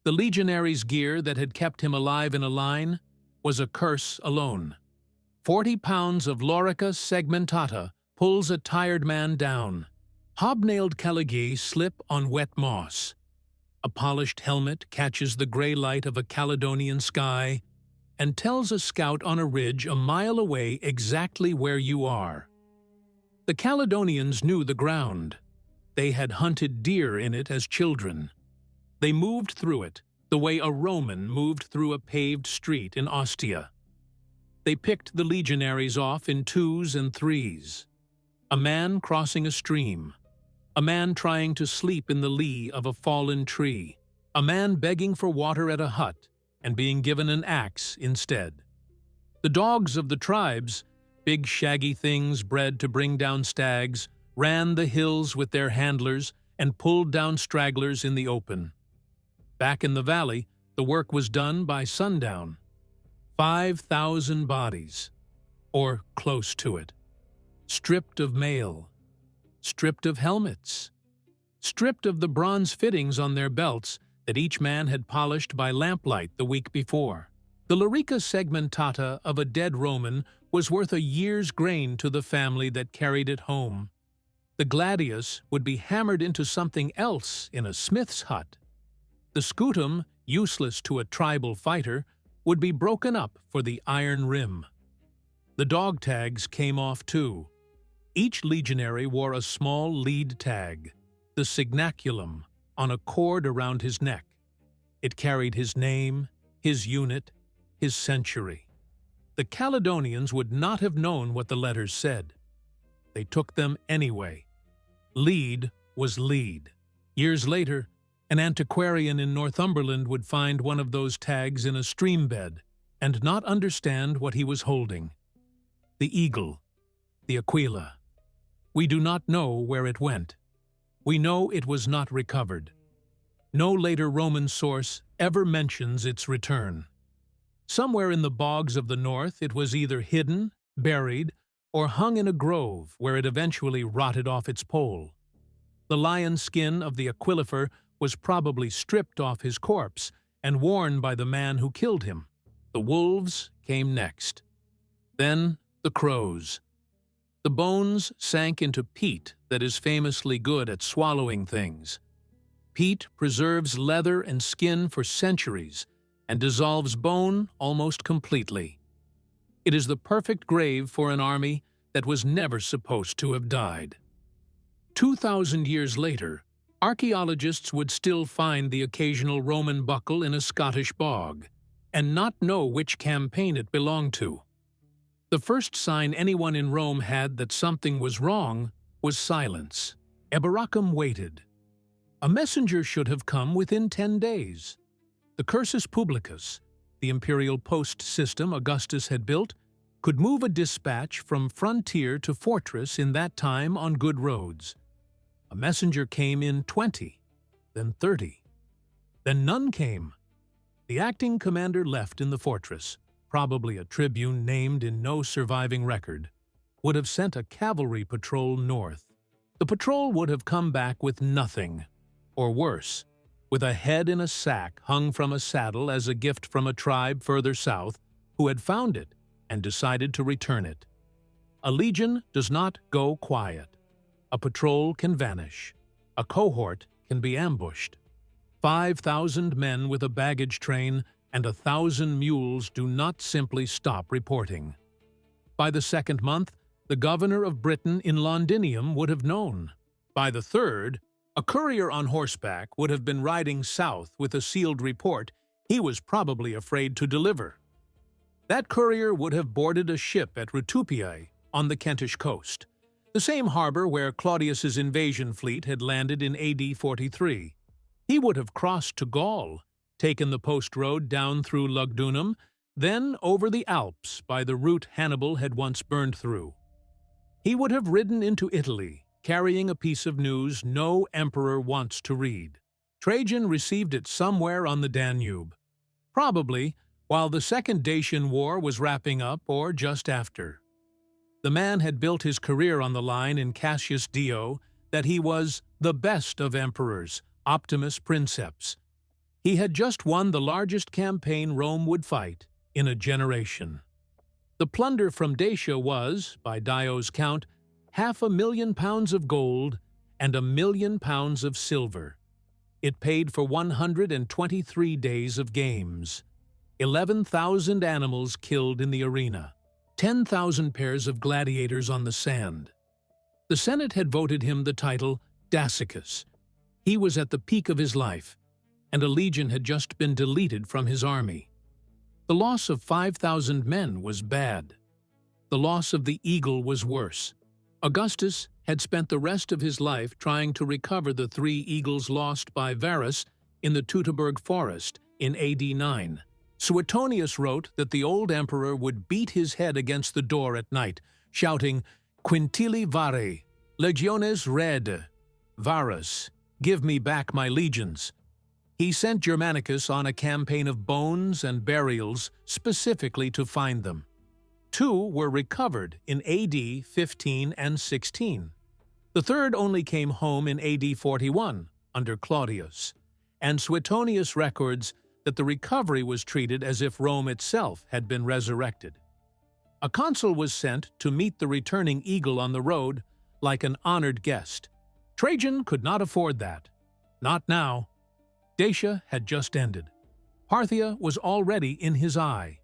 The legionary's gear that had kept him alive in a line was a curse alone. 40 pounds of lorica segmentata pulls a tired man down. Hobnailed caligae slip on wet moss. A polished helmet catches the gray light of a Caledonian sky and tells a scout on a ridge a mile away exactly where you are. The Caledonians knew the ground. They had hunted deer in it as children. They moved through it the way a Roman moved through a paved street in Ostia. They picked the legionaries off in 2s and 3s. A man crossing a stream. A man trying to sleep in the lee of a fallen tree. A man begging for water at a hut and being given an axe instead. The dogs of the tribes, big shaggy things bred to bring down stags, ran the hills with their handlers and pulled down stragglers in the open. Back in the valley, the work was done by sundown. 5,000 bodies, or close to it, stripped of mail, stripped of helmets, stripped of the bronze fittings on their belts that each man had polished by lamplight the week before. The lorica segmentata of a dead Roman was worth a year's grain to the family that carried it home. The gladius would be hammered into something else in a smith's hut. The scutum, useless to a tribal fighter, would be broken up for the iron rim. The dog tags came off too. Each legionary wore a small lead tag, the signaculum, on a cord around his neck. It carried his name, his unit, his century. The Caledonians would not have known what the letters said. They took them anyway. Lead was lead. Years later, an antiquarian in Northumberland would find one of those tags in a stream bed and not understand what he was holding. The eagle, the aquila. We do not know where it went. We know it was not recovered. No later Roman source ever mentions its return. Somewhere in the bogs of the north it was either hidden, buried, or hung in a grove where it eventually rotted off its pole. The lion skin of the aquilifer was probably stripped off his corpse and worn by the man who killed him. The wolves came next. Then the crows. The bones sank into peat that is famously good at swallowing things. Peat preserves leather and skin for centuries and dissolves bone almost completely. It is the perfect grave for an army that was never supposed to have died. 2,000 years later, archaeologists would still find the occasional Roman buckle in a Scottish bog, and not know which campaign it belonged to. The first sign anyone in Rome had that something was wrong was silence. Eboracum waited. A messenger should have come within 10 days. The cursus publicus, the imperial post system Augustus had built, could move a dispatch from frontier to fortress in that time on good roads. A messenger came in 20, then 30. Then none came. The acting commander left in the fortress, probably a tribune named in no surviving record, would have sent a cavalry patrol north. The patrol would have come back with nothing, or worse, with a head in a sack hung from a saddle as a gift from a tribe further south who had found it and decided to return it. A legion does not go quiet. A patrol can vanish. A cohort can be ambushed. 5,000 men with a baggage train and 1,000 mules do not simply stop reporting. By the second month, the governor of Britain in Londinium would have known. By the third, a courier on horseback would have been riding south with a sealed report he was probably afraid to deliver. That courier would have boarded a ship at Rutupiae on the Kentish coast, the same harbor where Claudius's invasion fleet had landed in AD 43. He would have crossed to Gaul, taken the post road down through Lugdunum, then over the Alps by the route Hannibal had once burned through. He would have ridden into Italy, carrying a piece of news no emperor wants to read. Trajan received it somewhere on the Danube, probably while the Second Dacian War was wrapping up or just after. The man had built his career on the line in Cassius Dio that he was the best of emperors, Optimus Princeps. He had just won the largest campaign Rome would fight in a generation. The plunder from Dacia was, by Dio's count, 500,000 pounds of gold and 1,000,000 pounds of silver. It paid for 123 days of games, 11,000 animals killed in the arena, 10,000 pairs of gladiators on the sand. The Senate had voted him the title Dacicus. He was at the peak of his life, and a legion had just been deleted from his army. The loss of 5,000 men was bad. The loss of the eagle was worse. Augustus had spent the rest of his life trying to recover the 3 eagles lost by Varus in the Teutoburg forest in AD 9. Suetonius wrote that the old emperor would beat his head against the door at night, shouting, "Quintili vare, legiones red, Varus, give me back my legions." He sent Germanicus on a campaign of bones and burials specifically to find them. 2 were recovered in AD 15 and 16. The third only came home in AD 41 under Claudius, and Suetonius records that the recovery was treated as if Rome itself had been resurrected. A consul was sent to meet the returning eagle on the road like an honored guest. Trajan could not afford that. Not now. Dacia had just ended. Parthia was already in his eye.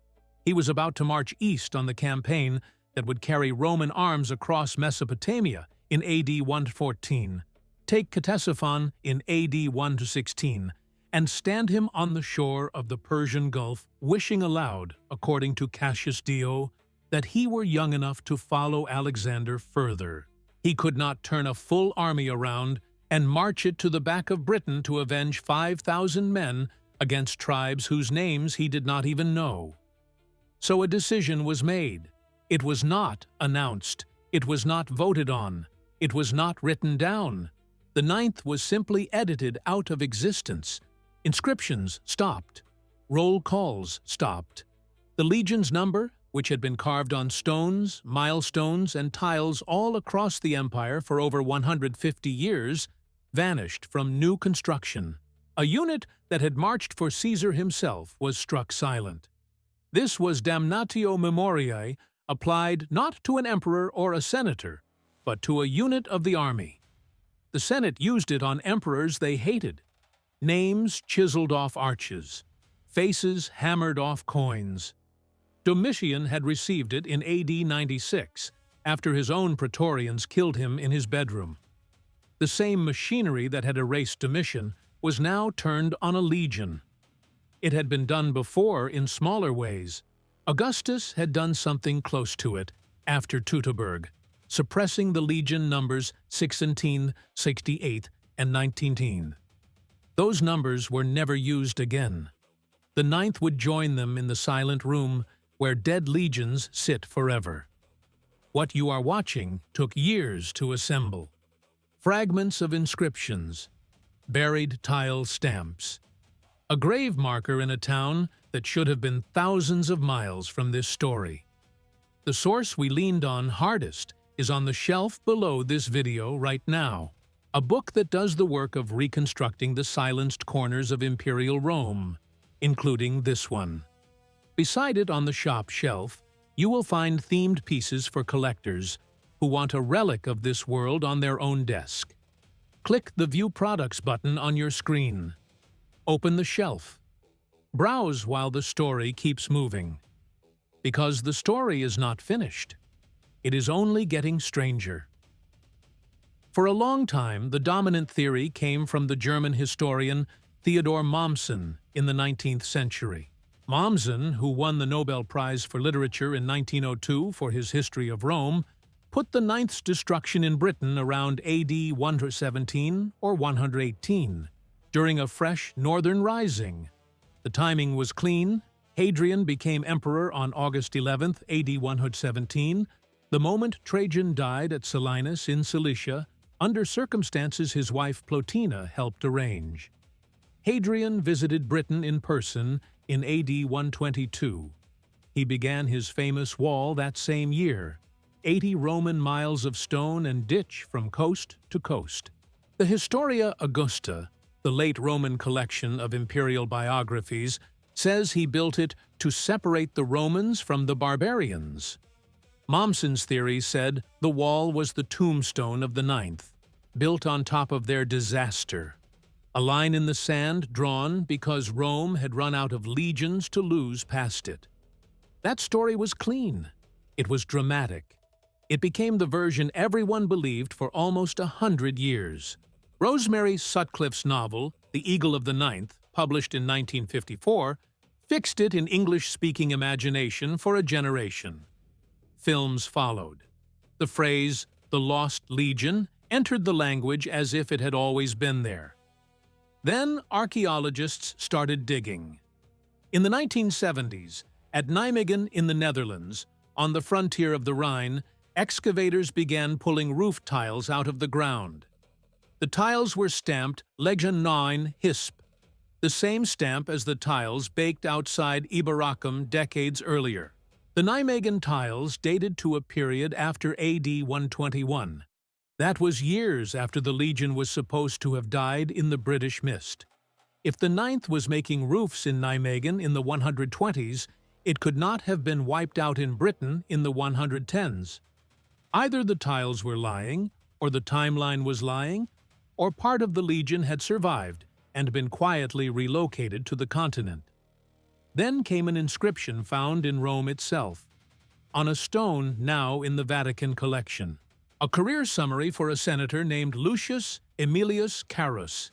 He was about to march east on the campaign that would carry Roman arms across Mesopotamia in AD 114, take Ctesiphon in AD 1-16, and stand him on the shore of the Persian Gulf, wishing aloud, according to Cassius Dio, that he were young enough to follow Alexander further. He could not turn a full army around and march it to the back of Britain to avenge 5,000 men against tribes whose names he did not even know. So a decision was made. It was not announced. It was not voted on. It was not written down. The 9th was simply edited out of existence. Inscriptions stopped. Roll calls stopped. The legion's number, which had been carved on stones, milestones, and tiles all across the empire for over 150 years, vanished from new construction. A unit that had marched for Caesar himself was struck silent. This was damnatio memoriae applied not to an emperor or a senator, but to a unit of the army. The Senate used it on emperors they hated. Names chiseled off arches, faces hammered off coins. Domitian had received it in AD 96, after his own praetorians killed him in his bedroom. The same machinery that had erased Domitian was now turned on a legion. It had been done before in smaller ways. Augustus had done something close to it after Teutoburg, suppressing the legion numbers 16, 68, and 19. Those numbers were never used again. The 9th would join them in the silent room where dead legions sit forever. What you are watching took years to assemble. Fragments of inscriptions, buried tile stamps, a grave marker in a town that should have been thousands of miles from this story. The source we leaned on hardest is on the shelf below this video right now, a book that does the work of reconstructing the silenced corners of imperial Rome, including this one. Beside it on the shop shelf, you will find themed pieces for collectors who want a relic of this world on their own desk. Click the View Products button on your screen. Open the shelf. Browse while the story keeps moving. Because the story is not finished. It is only getting stranger. For a long time, the dominant theory came from the German historian Theodor Mommsen in the 19th century. Mommsen, who won the Nobel Prize for Literature in 1902 for his History of Rome, put the Ninth's destruction in Britain around AD 117 or 118, during a fresh northern rising. The timing was clean. Hadrian became emperor on August 11, AD 117, the moment Trajan died at Selinus in Cilicia, under circumstances his wife Plotina helped arrange. Hadrian visited Britain in person in AD 122. He began his famous wall that same year, 80 Roman miles of stone and ditch from coast to coast. The Historia Augusta, the late Roman collection of imperial biographies, says he built it to separate the Romans from the barbarians. Mommsen's theory said the wall was the tombstone of the Ninth, built on top of their disaster. A line in the sand drawn because Rome had run out of legions to lose past it. That story was clean. It was dramatic. It became the version everyone believed for almost 100 years. Rosemary Sutcliffe's novel, The Eagle of the Ninth, published in 1954, fixed it in English-speaking imagination for a generation. Films followed. The phrase, "the Lost Legion," entered the language as if it had always been there. Then archaeologists started digging. In the 1970s, at Nijmegen in the Netherlands, on the frontier of the Rhine, excavators began pulling roof tiles out of the ground. The tiles were stamped Legio IX Hisp, the same stamp as the tiles baked outside Iberacum decades earlier. The Nijmegen tiles dated to a period after AD 121. That was years after the legion was supposed to have died in the British mist. If the Ninth was making roofs in Nijmegen in the 120s, it could not have been wiped out in Britain in the 110s. Either the tiles were lying, or the timeline was lying, or part of the legion had survived and been quietly relocated to the continent. Then came an inscription found in Rome itself, on a stone now in the Vatican collection. A career summary for a senator named Lucius Aemilius Carus.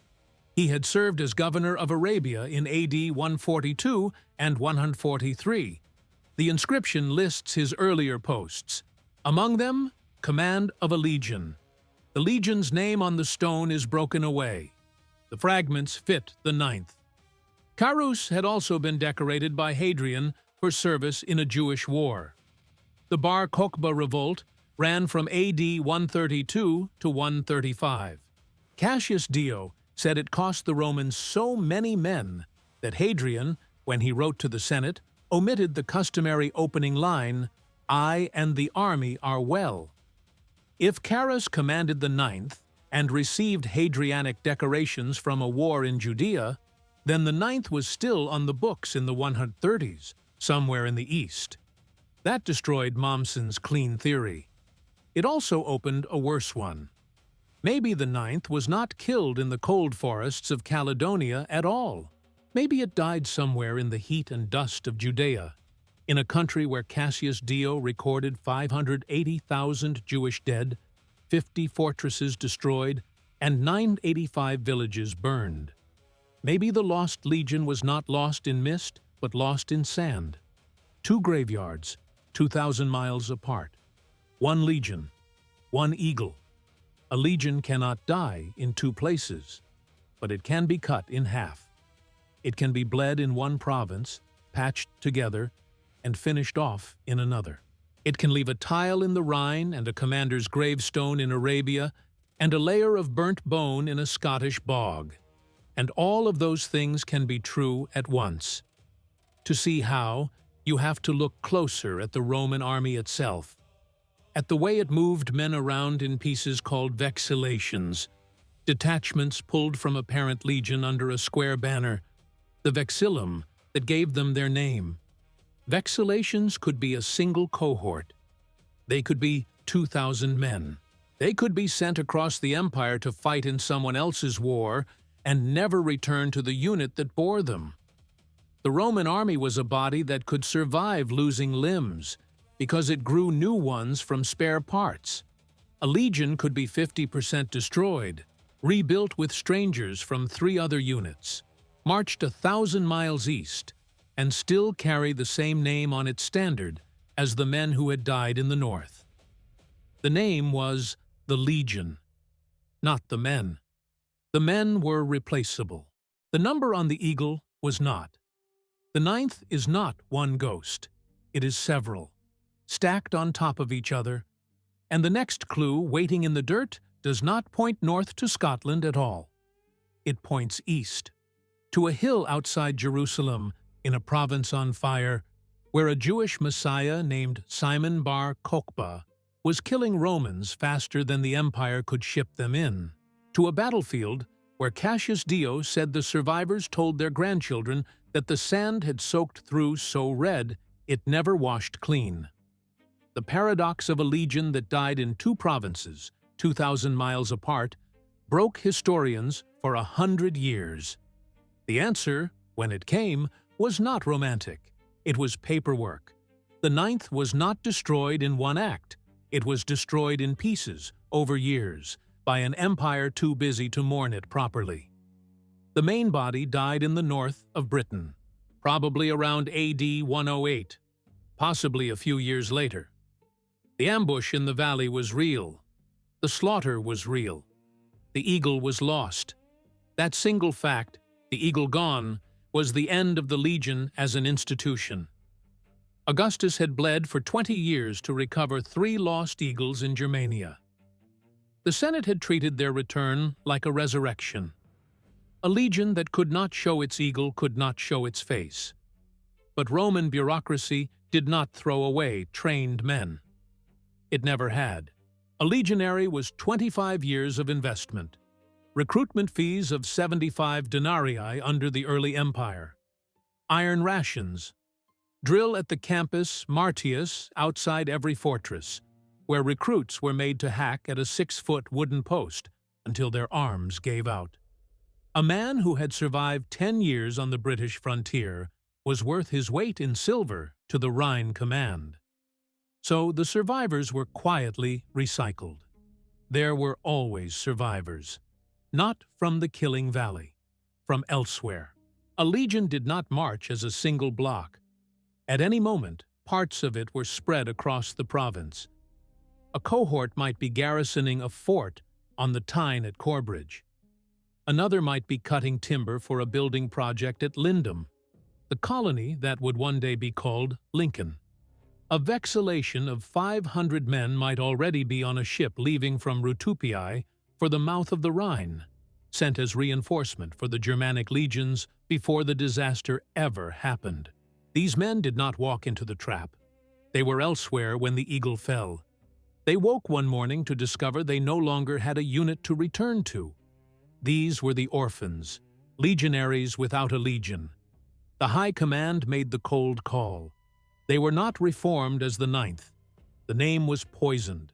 He had served as governor of Arabia in AD 142 and 143. The inscription lists his earlier posts. Among them, command of a legion. The legion's name on the stone is broken away. The fragments fit the Ninth. Carus had also been decorated by Hadrian for service in a Jewish war. The Bar Kokhba revolt ran from AD 132 to 135. Cassius Dio said it cost the Romans so many men that Hadrian, when he wrote to the Senate, omitted the customary opening line, "I and the army are well." If Carus commanded the Ninth and received Hadrianic decorations from a war in Judea, then the Ninth was still on the books in the 130s, somewhere in the east. That destroyed Mommsen's clean theory. It also opened a worse one. Maybe the Ninth was not killed in the cold forests of Caledonia at all. Maybe it died somewhere in the heat and dust of Judea, in a country where Cassius Dio recorded 580,000 Jewish dead, 50 fortresses destroyed, and 985 villages burned. Maybe the lost legion was not lost in mist, but lost in sand. 2 graveyards, 2,000 miles apart. 1 legion, 1 eagle. A legion cannot die in 2 places, but it can be cut in half. It can be bled in one province, patched together, and finished off in another. It can leave a tile in the Rhine and a commander's gravestone in Arabia, and a layer of burnt bone in a Scottish bog. And all of those things can be true at once. To see how, you have to look closer at the Roman army itself, at the way it moved men around in pieces called vexillations, detachments pulled from a parent legion under a square banner, the vexillum that gave them their name. Vexillations could be a single cohort. They could be 2,000 men. They could be sent across the empire to fight in someone else's war and never return to the unit that bore them. The Roman army was a body that could survive losing limbs, because it grew new ones from spare parts. A legion could be 50% destroyed, rebuilt with strangers from 3 other units, marched 1,000 miles east, and still carry the same name on its standard as the men who had died in the north. The name was the Legion, not the men. The men were replaceable. The number on the eagle was not. The 9th is not one ghost. It is several, stacked on top of each other, and the next clue waiting in the dirt does not point north to Scotland at all. It points east, to a hill outside Jerusalem in a province on fire, where a Jewish messiah named Simon Bar Kokhba was killing Romans faster than the empire could ship them in, to a battlefield where Cassius Dio said the survivors told their grandchildren that the sand had soaked through so red it never washed clean. The paradox of a legion that died in 2 provinces, 2,000 miles apart, broke historians for 100 years. The answer, when it came, was not romantic. It was paperwork. The 9th was not destroyed in one act. It was destroyed in pieces, over years, by an empire too busy to mourn it properly. The main body died in the north of Britain, probably around AD 108, possibly a few years later. The ambush in the valley was real. The slaughter was real. The eagle was lost. That single fact, the eagle gone, was the end of the legion as an institution. Augustus had bled for 20 years to recover 3 lost eagles in Germania. The Senate had treated their return like a resurrection. A legion that could not show its eagle could not show its face. But Roman bureaucracy did not throw away trained men. It never had. A legionary was 25 years of investment. Recruitment fees of 75 denarii under the early empire. Iron rations. Drill at the campus Martius outside every fortress, where recruits were made to hack at a 6-foot wooden post until their arms gave out. A man who had survived 10 years on the British frontier was worth his weight in silver to the Rhine command. So the survivors were quietly recycled. There were always survivors. Not from the Killing Valley, from elsewhere. A legion did not march as a single block. At any moment, parts of it were spread across the province. A cohort might be garrisoning a fort on the Tyne at Corbridge. Another might be cutting timber for a building project at Lindum, the colony that would one day be called Lincoln. A vexillation of 500 men might already be on a ship leaving from Rutupiae for the mouth of the Rhine, sent as reinforcement for the Germanic legions before the disaster ever happened. These men did not walk into the trap. They were elsewhere when the eagle fell. They woke one morning to discover they no longer had a unit to return to. These were the orphans, legionaries without a legion. The high command made the cold call. They were not reformed as the 9th. The name was poisoned.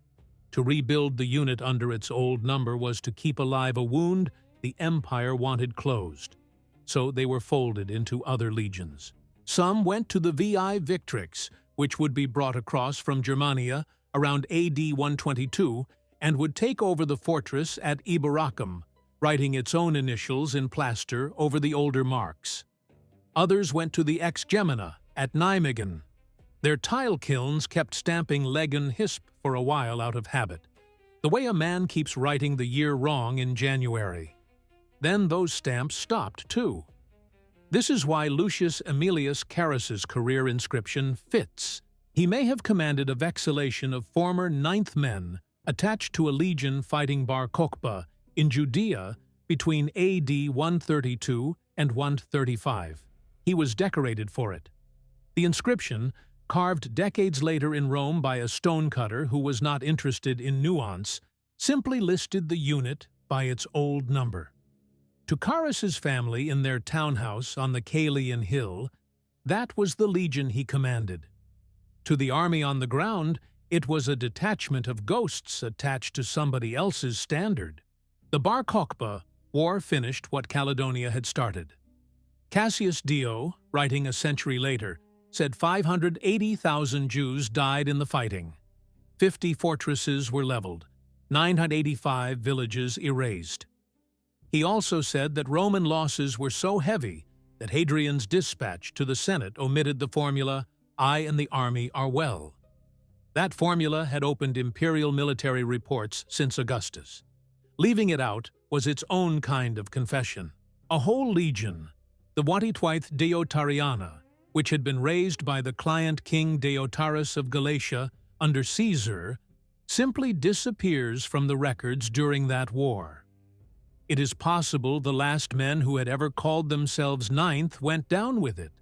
To rebuild the unit under its old number was to keep alive a wound the empire wanted closed. So they were folded into other legions. Some went to the VI Victrix, which would be brought across from Germania around AD 122 and would take over the fortress at Iberacum, writing its own initials in plaster over the older marks. Others went to the Ex Gemina at Nijmegen. Their tile kilns kept stamping Legio IX for a while out of habit, the way a man keeps writing the year wrong in January. Then those stamps stopped too. This is why Lucius Aemilius Carus's career inscription fits. He may have commanded a vexillation of former 9th men attached to a legion fighting Bar Kokhba in Judea between AD 132 and 135. He was decorated for it. The inscription, carved decades later in Rome by a stonecutter who was not interested in nuance, simply listed the unit by its old number. To Carus's family in their townhouse on the Caelian Hill, that was the legion he commanded. To the army on the ground, it was a detachment of ghosts attached to somebody else's standard. The Bar Kokhba war finished what Caledonia had started. Cassius Dio, writing a century later, said 580,000 Jews died in the fighting. 50 fortresses were leveled, 985 villages erased. He also said that Roman losses were so heavy that Hadrian's dispatch to the Senate omitted the formula, "I and the army are well." That formula had opened imperial military reports since Augustus. Leaving it out was its own kind of confession. A whole legion, the Watitwith Deotariana, which had been raised by the client king Deiotarus of Galatia under Caesar, simply disappears from the records during that war. It is possible the last men who had ever called themselves Ninth went down with it,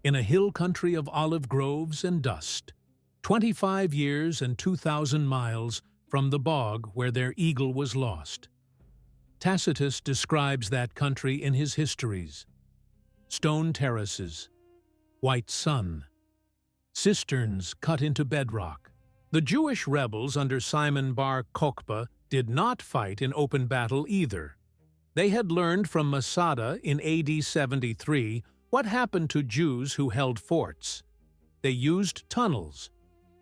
in a hill country of olive groves and dust, 25 years and 2,000 miles from the bog where their eagle was lost. Tacitus describes that country in his histories. Stone terraces, white sun, cisterns cut into bedrock. The Jewish rebels under Simon bar Kokhba did not fight in open battle either. They had learned from Masada in AD 73 what happened to Jews who held forts. They used tunnels.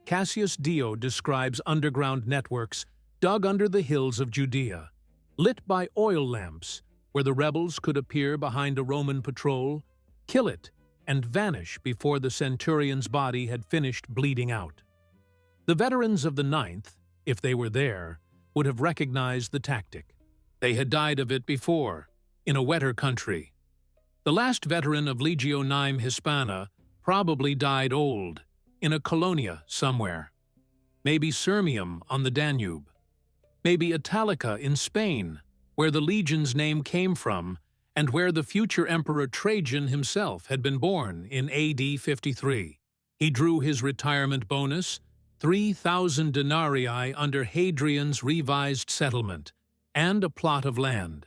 Cassius Dio describes underground networks dug under the hills of Judea, lit by oil lamps, where the rebels could appear behind a Roman patrol, kill it, and vanish before the centurion's body had finished bleeding out. The veterans of the Ninth, if they were there, would have recognized the tactic. They had died of it before, in a wetter country. The last veteran of Legio IX Hispana probably died old, in a colonia somewhere. Maybe Sirmium on the Danube. Maybe Italica in Spain, where the legion's name came from, and where the future Emperor Trajan himself had been born in AD 53. He drew his retirement bonus, 3,000 denarii under Hadrian's revised settlement, and a plot of land.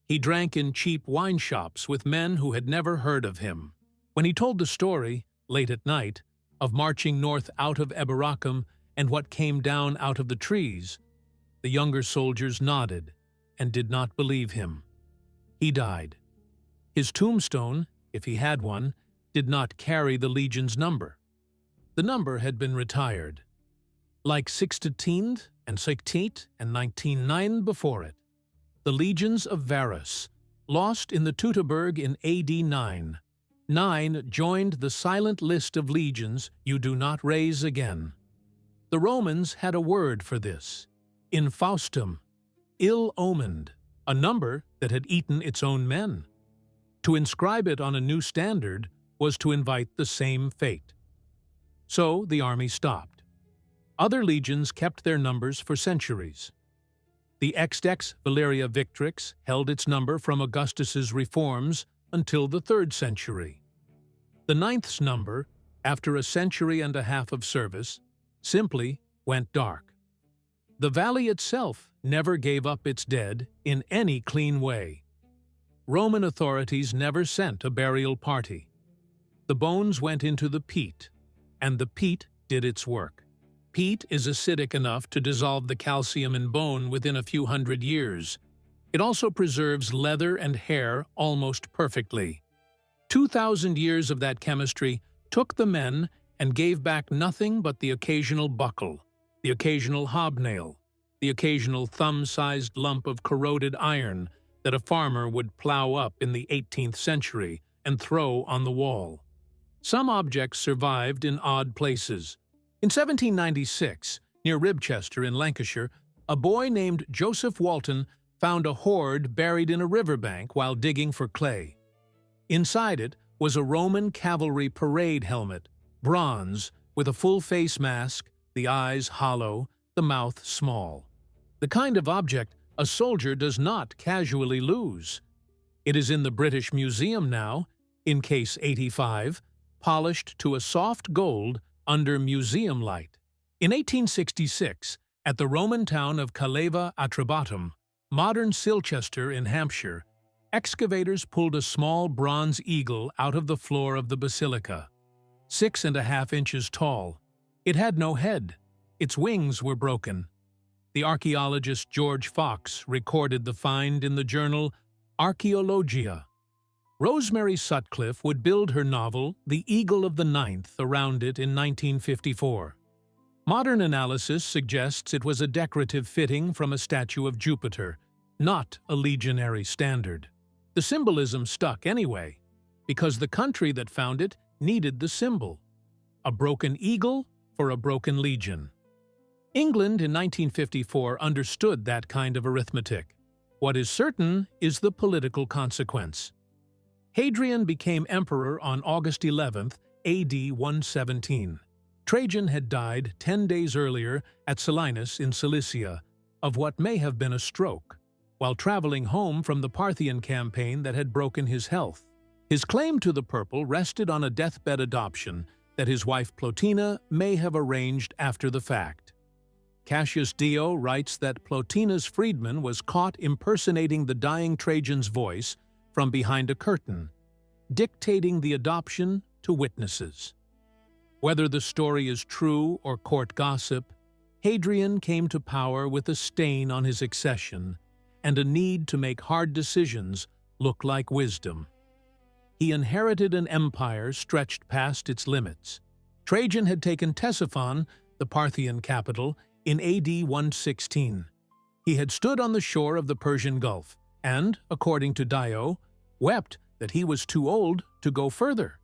He drank in cheap wine shops with men who had never heard of him. When he told the story, late at night, of marching north out of Eboracum and what came down out of the trees, the younger soldiers nodded and did not believe him. He died. His tombstone, if he had one, did not carry the legion's number. The number had been retired, like 16 and 16 and 19 before it. The legions of Varus, lost in the Teutoburg in AD 9. 9 joined the silent list of legions you do not raise again. The Romans had a word for this, infaustum, ill-omened, a number that had eaten its own men. To inscribe it on a new standard was to invite the same fate. So the army stopped. Other legions kept their numbers for centuries. The Exdex Valeria Victrix held its number from Augustus's reforms until the 3rd century. The Ninth's number, after a century and a half of service, simply went dark. The valley itself never gave up its dead in any clean way. Roman authorities never sent a burial party. The bones went into the peat, and the peat did its work. Peat is acidic enough to dissolve the calcium in bone within a few hundred years. It also preserves leather and hair almost perfectly. 2,000 years of that chemistry took the men and gave back nothing but the occasional buckle, the occasional hobnail, the occasional thumb-sized lump of corroded iron that a farmer would plow up in the 18th century and throw on the wall. Some objects survived in odd places. In 1796, near Ribchester in Lancashire, a boy named Joseph Walton found a hoard buried in a riverbank while digging for clay. Inside it was a Roman cavalry parade helmet, bronze, with a full face mask, the eyes hollow, the mouth small. The kind of object a soldier does not casually lose. It is in the British Museum now, in case 85, polished to a soft gold under museum light. In 1866, at the Roman town of Caleva Atrebatum, modern Silchester in Hampshire, excavators pulled a small bronze eagle out of the floor of the basilica. 6.5 inches tall. It had no head. Its wings were broken. The archaeologist George Fox recorded the find in the journal Archaeologia. Rosemary Sutcliffe would build her novel The Eagle of the Ninth around it in 1954. Modern analysis suggests it was a decorative fitting from a statue of Jupiter, not a legionary standard. The symbolism stuck anyway, because the country that found it needed the symbol. A broken eagle for a broken legion. England in 1954 understood that kind of arithmetic. What is certain is the political consequence. Hadrian became emperor on August 11, AD 117. Trajan had died 10 days earlier at Selinus in Cilicia of what may have been a stroke, while traveling home from the Parthian campaign that had broken his health. His claim to the purple rested on a deathbed adoption that his wife Plotina may have arranged after the fact. Cassius Dio writes that Plotina's freedman was caught impersonating the dying Trajan's voice from behind a curtain, dictating the adoption to witnesses. Whether the story is true or court gossip, Hadrian came to power with a stain on his accession and a need to make hard decisions look like wisdom. He inherited an empire stretched past its limits. Trajan had taken Ctesiphon, the Parthian capital, in AD 116. He had stood on the shore of the Persian Gulf and, according to Dio, wept that he was too old to go further.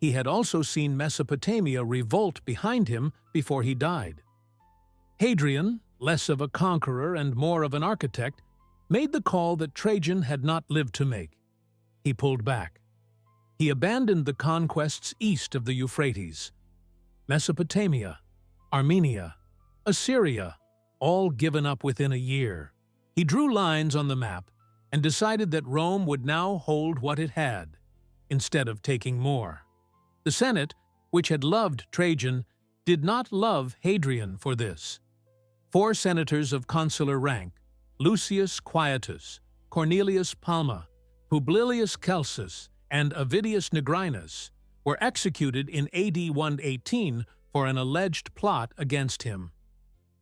He had also seen Mesopotamia revolt behind him before he died. Hadrian, less of a conqueror and more of an architect, made the call that Trajan had not lived to make. He pulled back. He abandoned the conquests east of the Euphrates. Mesopotamia, Armenia, Assyria, all given up within a year. He drew lines on the map and decided that Rome would now hold what it had, instead of taking more. The Senate, which had loved Trajan, did not love Hadrian for this. 4 senators of consular rank, Lucius Quietus, Cornelius Palma, Publilius Celsus, and Avidius Nigrinus, were executed in AD 118 for an alleged plot against him.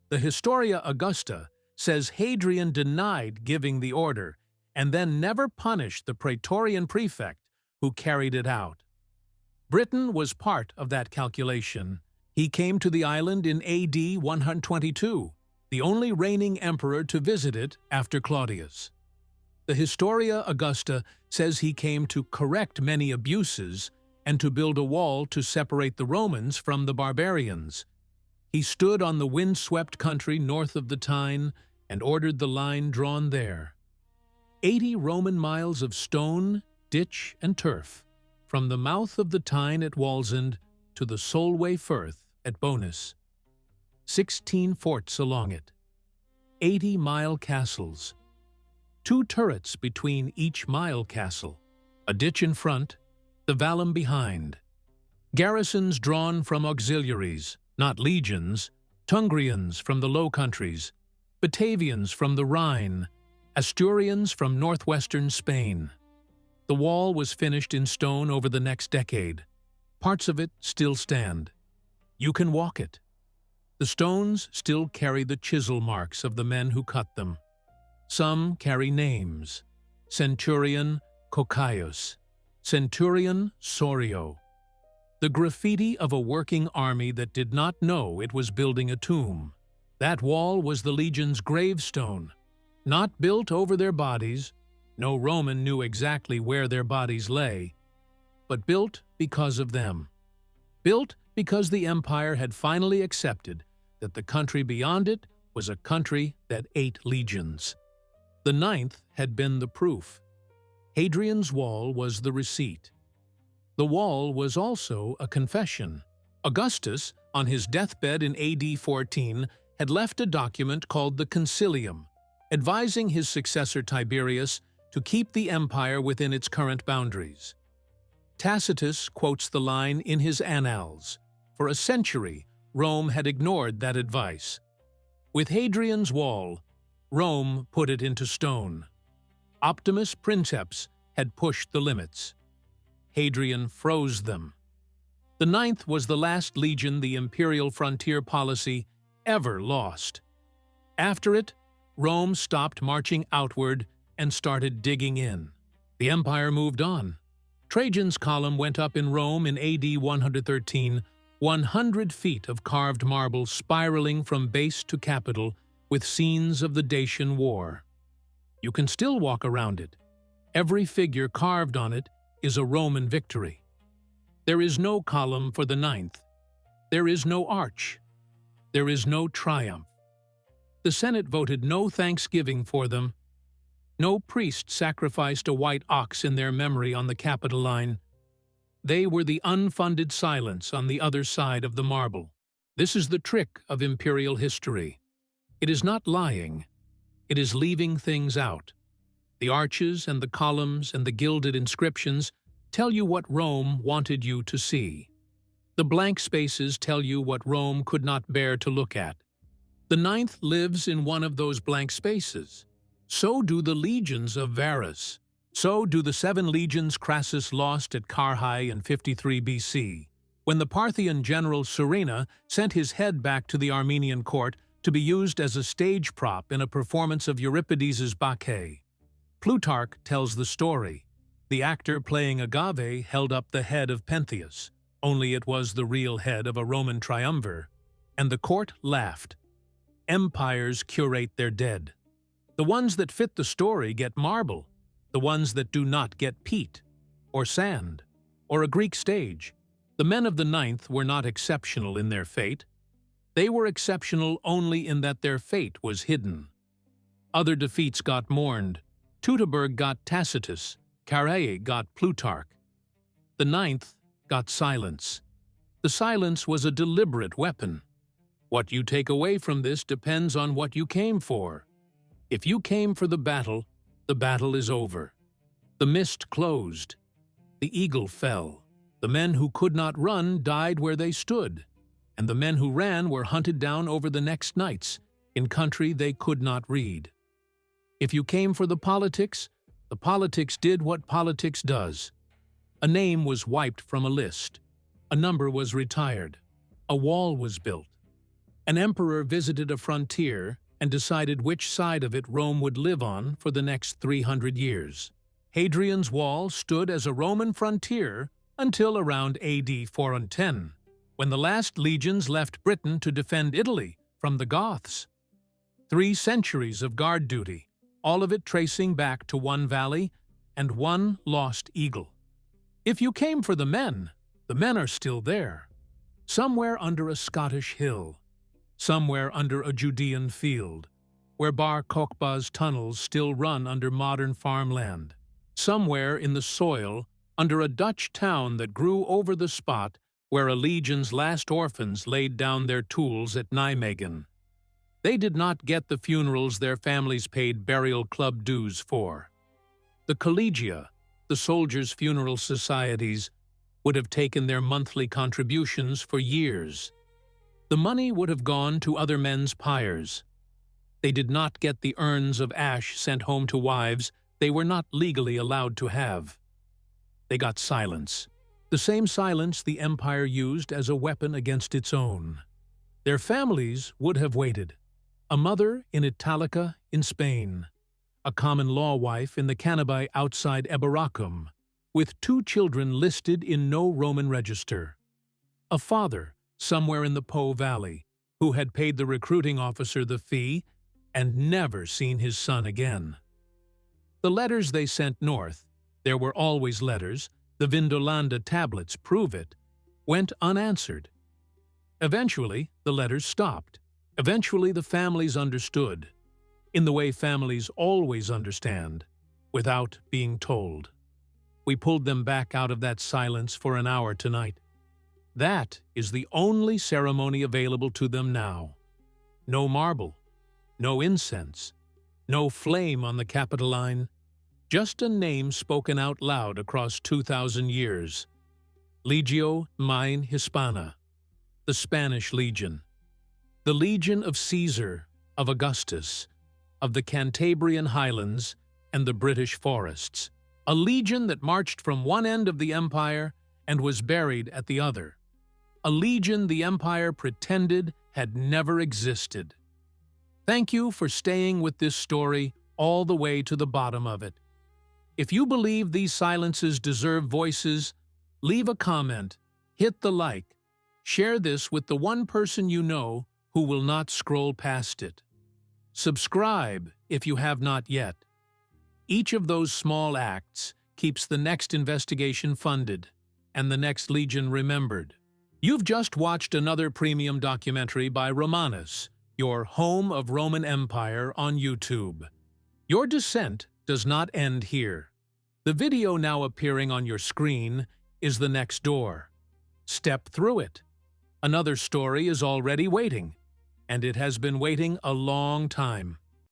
The Historia Augusta says Hadrian denied giving the order and then never punished the praetorian prefect who carried it out. Britain was part of that calculation. He came to the island in AD 122, the only reigning emperor to visit it after Claudius. The Historia Augusta says he came to correct many abuses and to build a wall to separate the Romans from the barbarians. He stood on the wind-swept country north of the Tyne and ordered the line drawn there. 80 Roman miles of stone, ditch, and turf, from the mouth of the Tyne at Wallsend to the Solway Firth at Bonis. 16 forts along it. 80-mile castles. 2 turrets between each mile castle. A ditch in front, the vallum behind. Garrisons drawn from auxiliaries, not legions, Tungrians from the Low Countries, Batavians from the Rhine, Asturians from northwestern Spain. The wall was finished in stone over the next decade. Parts of it still stand. You can walk it. The stones still carry the chisel marks of the men who cut them. Some carry names: Centurion Coccaius, Centurion Sorio. The graffiti of a working army that did not know it was building a tomb. That wall was the legion's gravestone, not built over their bodies. No Roman knew exactly where their bodies lay, but built because of them. Built because the empire had finally accepted that the country beyond it was a country that ate legions. The 9th had been the proof. Hadrian's wall was the receipt. The wall was also a confession. Augustus, on his deathbed in AD 14, had left a document called the Concilium, advising his successor Tiberius to keep the empire within its current boundaries. Tacitus quotes the line in his Annals. For a century, Rome had ignored that advice. With Hadrian's wall, Rome put it into stone. Optimus Princeps had pushed the limits. Hadrian froze them. The 9th was the last legion the imperial frontier policy ever lost. After it, Rome stopped marching outward and started digging in. The empire moved on. Trajan's column went up in Rome in AD 113, 100 feet of carved marble spiraling from base to capital with scenes of the Dacian War. You can still walk around it. Every figure carved on it is a Roman victory. There is no column for the ninth. There is no arch. There is no triumph. The Senate voted no thanksgiving for them. No priest sacrificed a white ox in their memory on the Capitoline. They were the unfunded silence on the other side of the marble. This is the trick of imperial history. It is not lying. It is leaving things out. The arches and the columns and the gilded inscriptions tell you what Rome wanted you to see. The blank spaces tell you what Rome could not bear to look at. The ninth lives in one of those blank spaces. So do the legions of Varus. So do the 7 legions Crassus lost at Carrhae in 53 BC, when the Parthian general Surena sent his head back to the Armenian court to be used as a stage prop in a performance of Euripides's Bacchae. Plutarch tells the story. The actor playing Agave held up the head of Pentheus, only it was the real head of a Roman triumvir, and the court laughed. Empires curate their dead. The ones that fit the story get marble, the ones that do not get peat, or sand, or a Greek stage. The men of the ninth were not exceptional in their fate. They were exceptional only in that their fate was hidden. Other defeats got mourned. Teutoburg got Tacitus, Carrhae got Plutarch. The ninth got silence. The silence was a deliberate weapon. What you take away from this depends on what you came for. If you came for the battle is over. The mist closed. The eagle fell. The men who could not run died where they stood, and the men who ran were hunted down over the next nights, in country they could not read. If you came for the politics did what politics does. A name was wiped from a list. A number was retired. A wall was built. An emperor visited a frontier and decided which side of it Rome would live on for the next 300 years. Hadrian's Wall stood as a Roman frontier until around AD 410, when the last legions left Britain to defend Italy from the Goths. 3 centuries of guard duty, all of it tracing back to one valley and one lost eagle. If you came for the men are still there, somewhere under a Scottish hill, somewhere under a Judean field, where Bar Kokhba's tunnels still run under modern farmland, somewhere in the soil under a Dutch town that grew over the spot where a legion's last orphans laid down their tools at Nijmegen. They did not get the funerals their families paid burial club dues for. The collegia, the soldiers' funeral societies, would have taken their monthly contributions for years. The money would have gone to other men's pyres. They did not get the urns of ash sent home to wives they were not legally allowed to have. They got silence, the same silence the empire used as a weapon against its own. Their families would have waited. A mother in Italica in Spain, a common law wife in the Canabae outside Eboracum, with 2 children listed in no Roman register. A father somewhere in the Po Valley, who had paid the recruiting officer the fee and never seen his son again. The letters they sent north, there were always letters, the Vindolanda tablets prove it, went unanswered. Eventually, the letters stopped. Eventually, the families understood, in the way families always understand, without being told. We pulled them back out of that silence for an hour tonight. That is the only ceremony available to them now. No marble, no incense, no flame on the Capitoline, just a name spoken out loud across 2,000 years. Legio IX Hispana, the Spanish Legion. The Legion of Caesar, of Augustus, of the Cantabrian Highlands and the British forests. A legion that marched from one end of the empire and was buried at the other. A legion the empire pretended had never existed. Thank you for staying with this story all the way to the bottom of it. If you believe these silences deserve voices, leave a comment, hit the like, share this with the one person you know who will not scroll past it. Subscribe if you have not yet. Each of those small acts keeps the next investigation funded and the next Legion remembered. You've just watched another premium documentary by Romanus, your home of Roman Empire on YouTube. Your descent does not end here. The video now appearing on your screen is the next door. Step through it. Another story is already waiting, and it has been waiting a long time.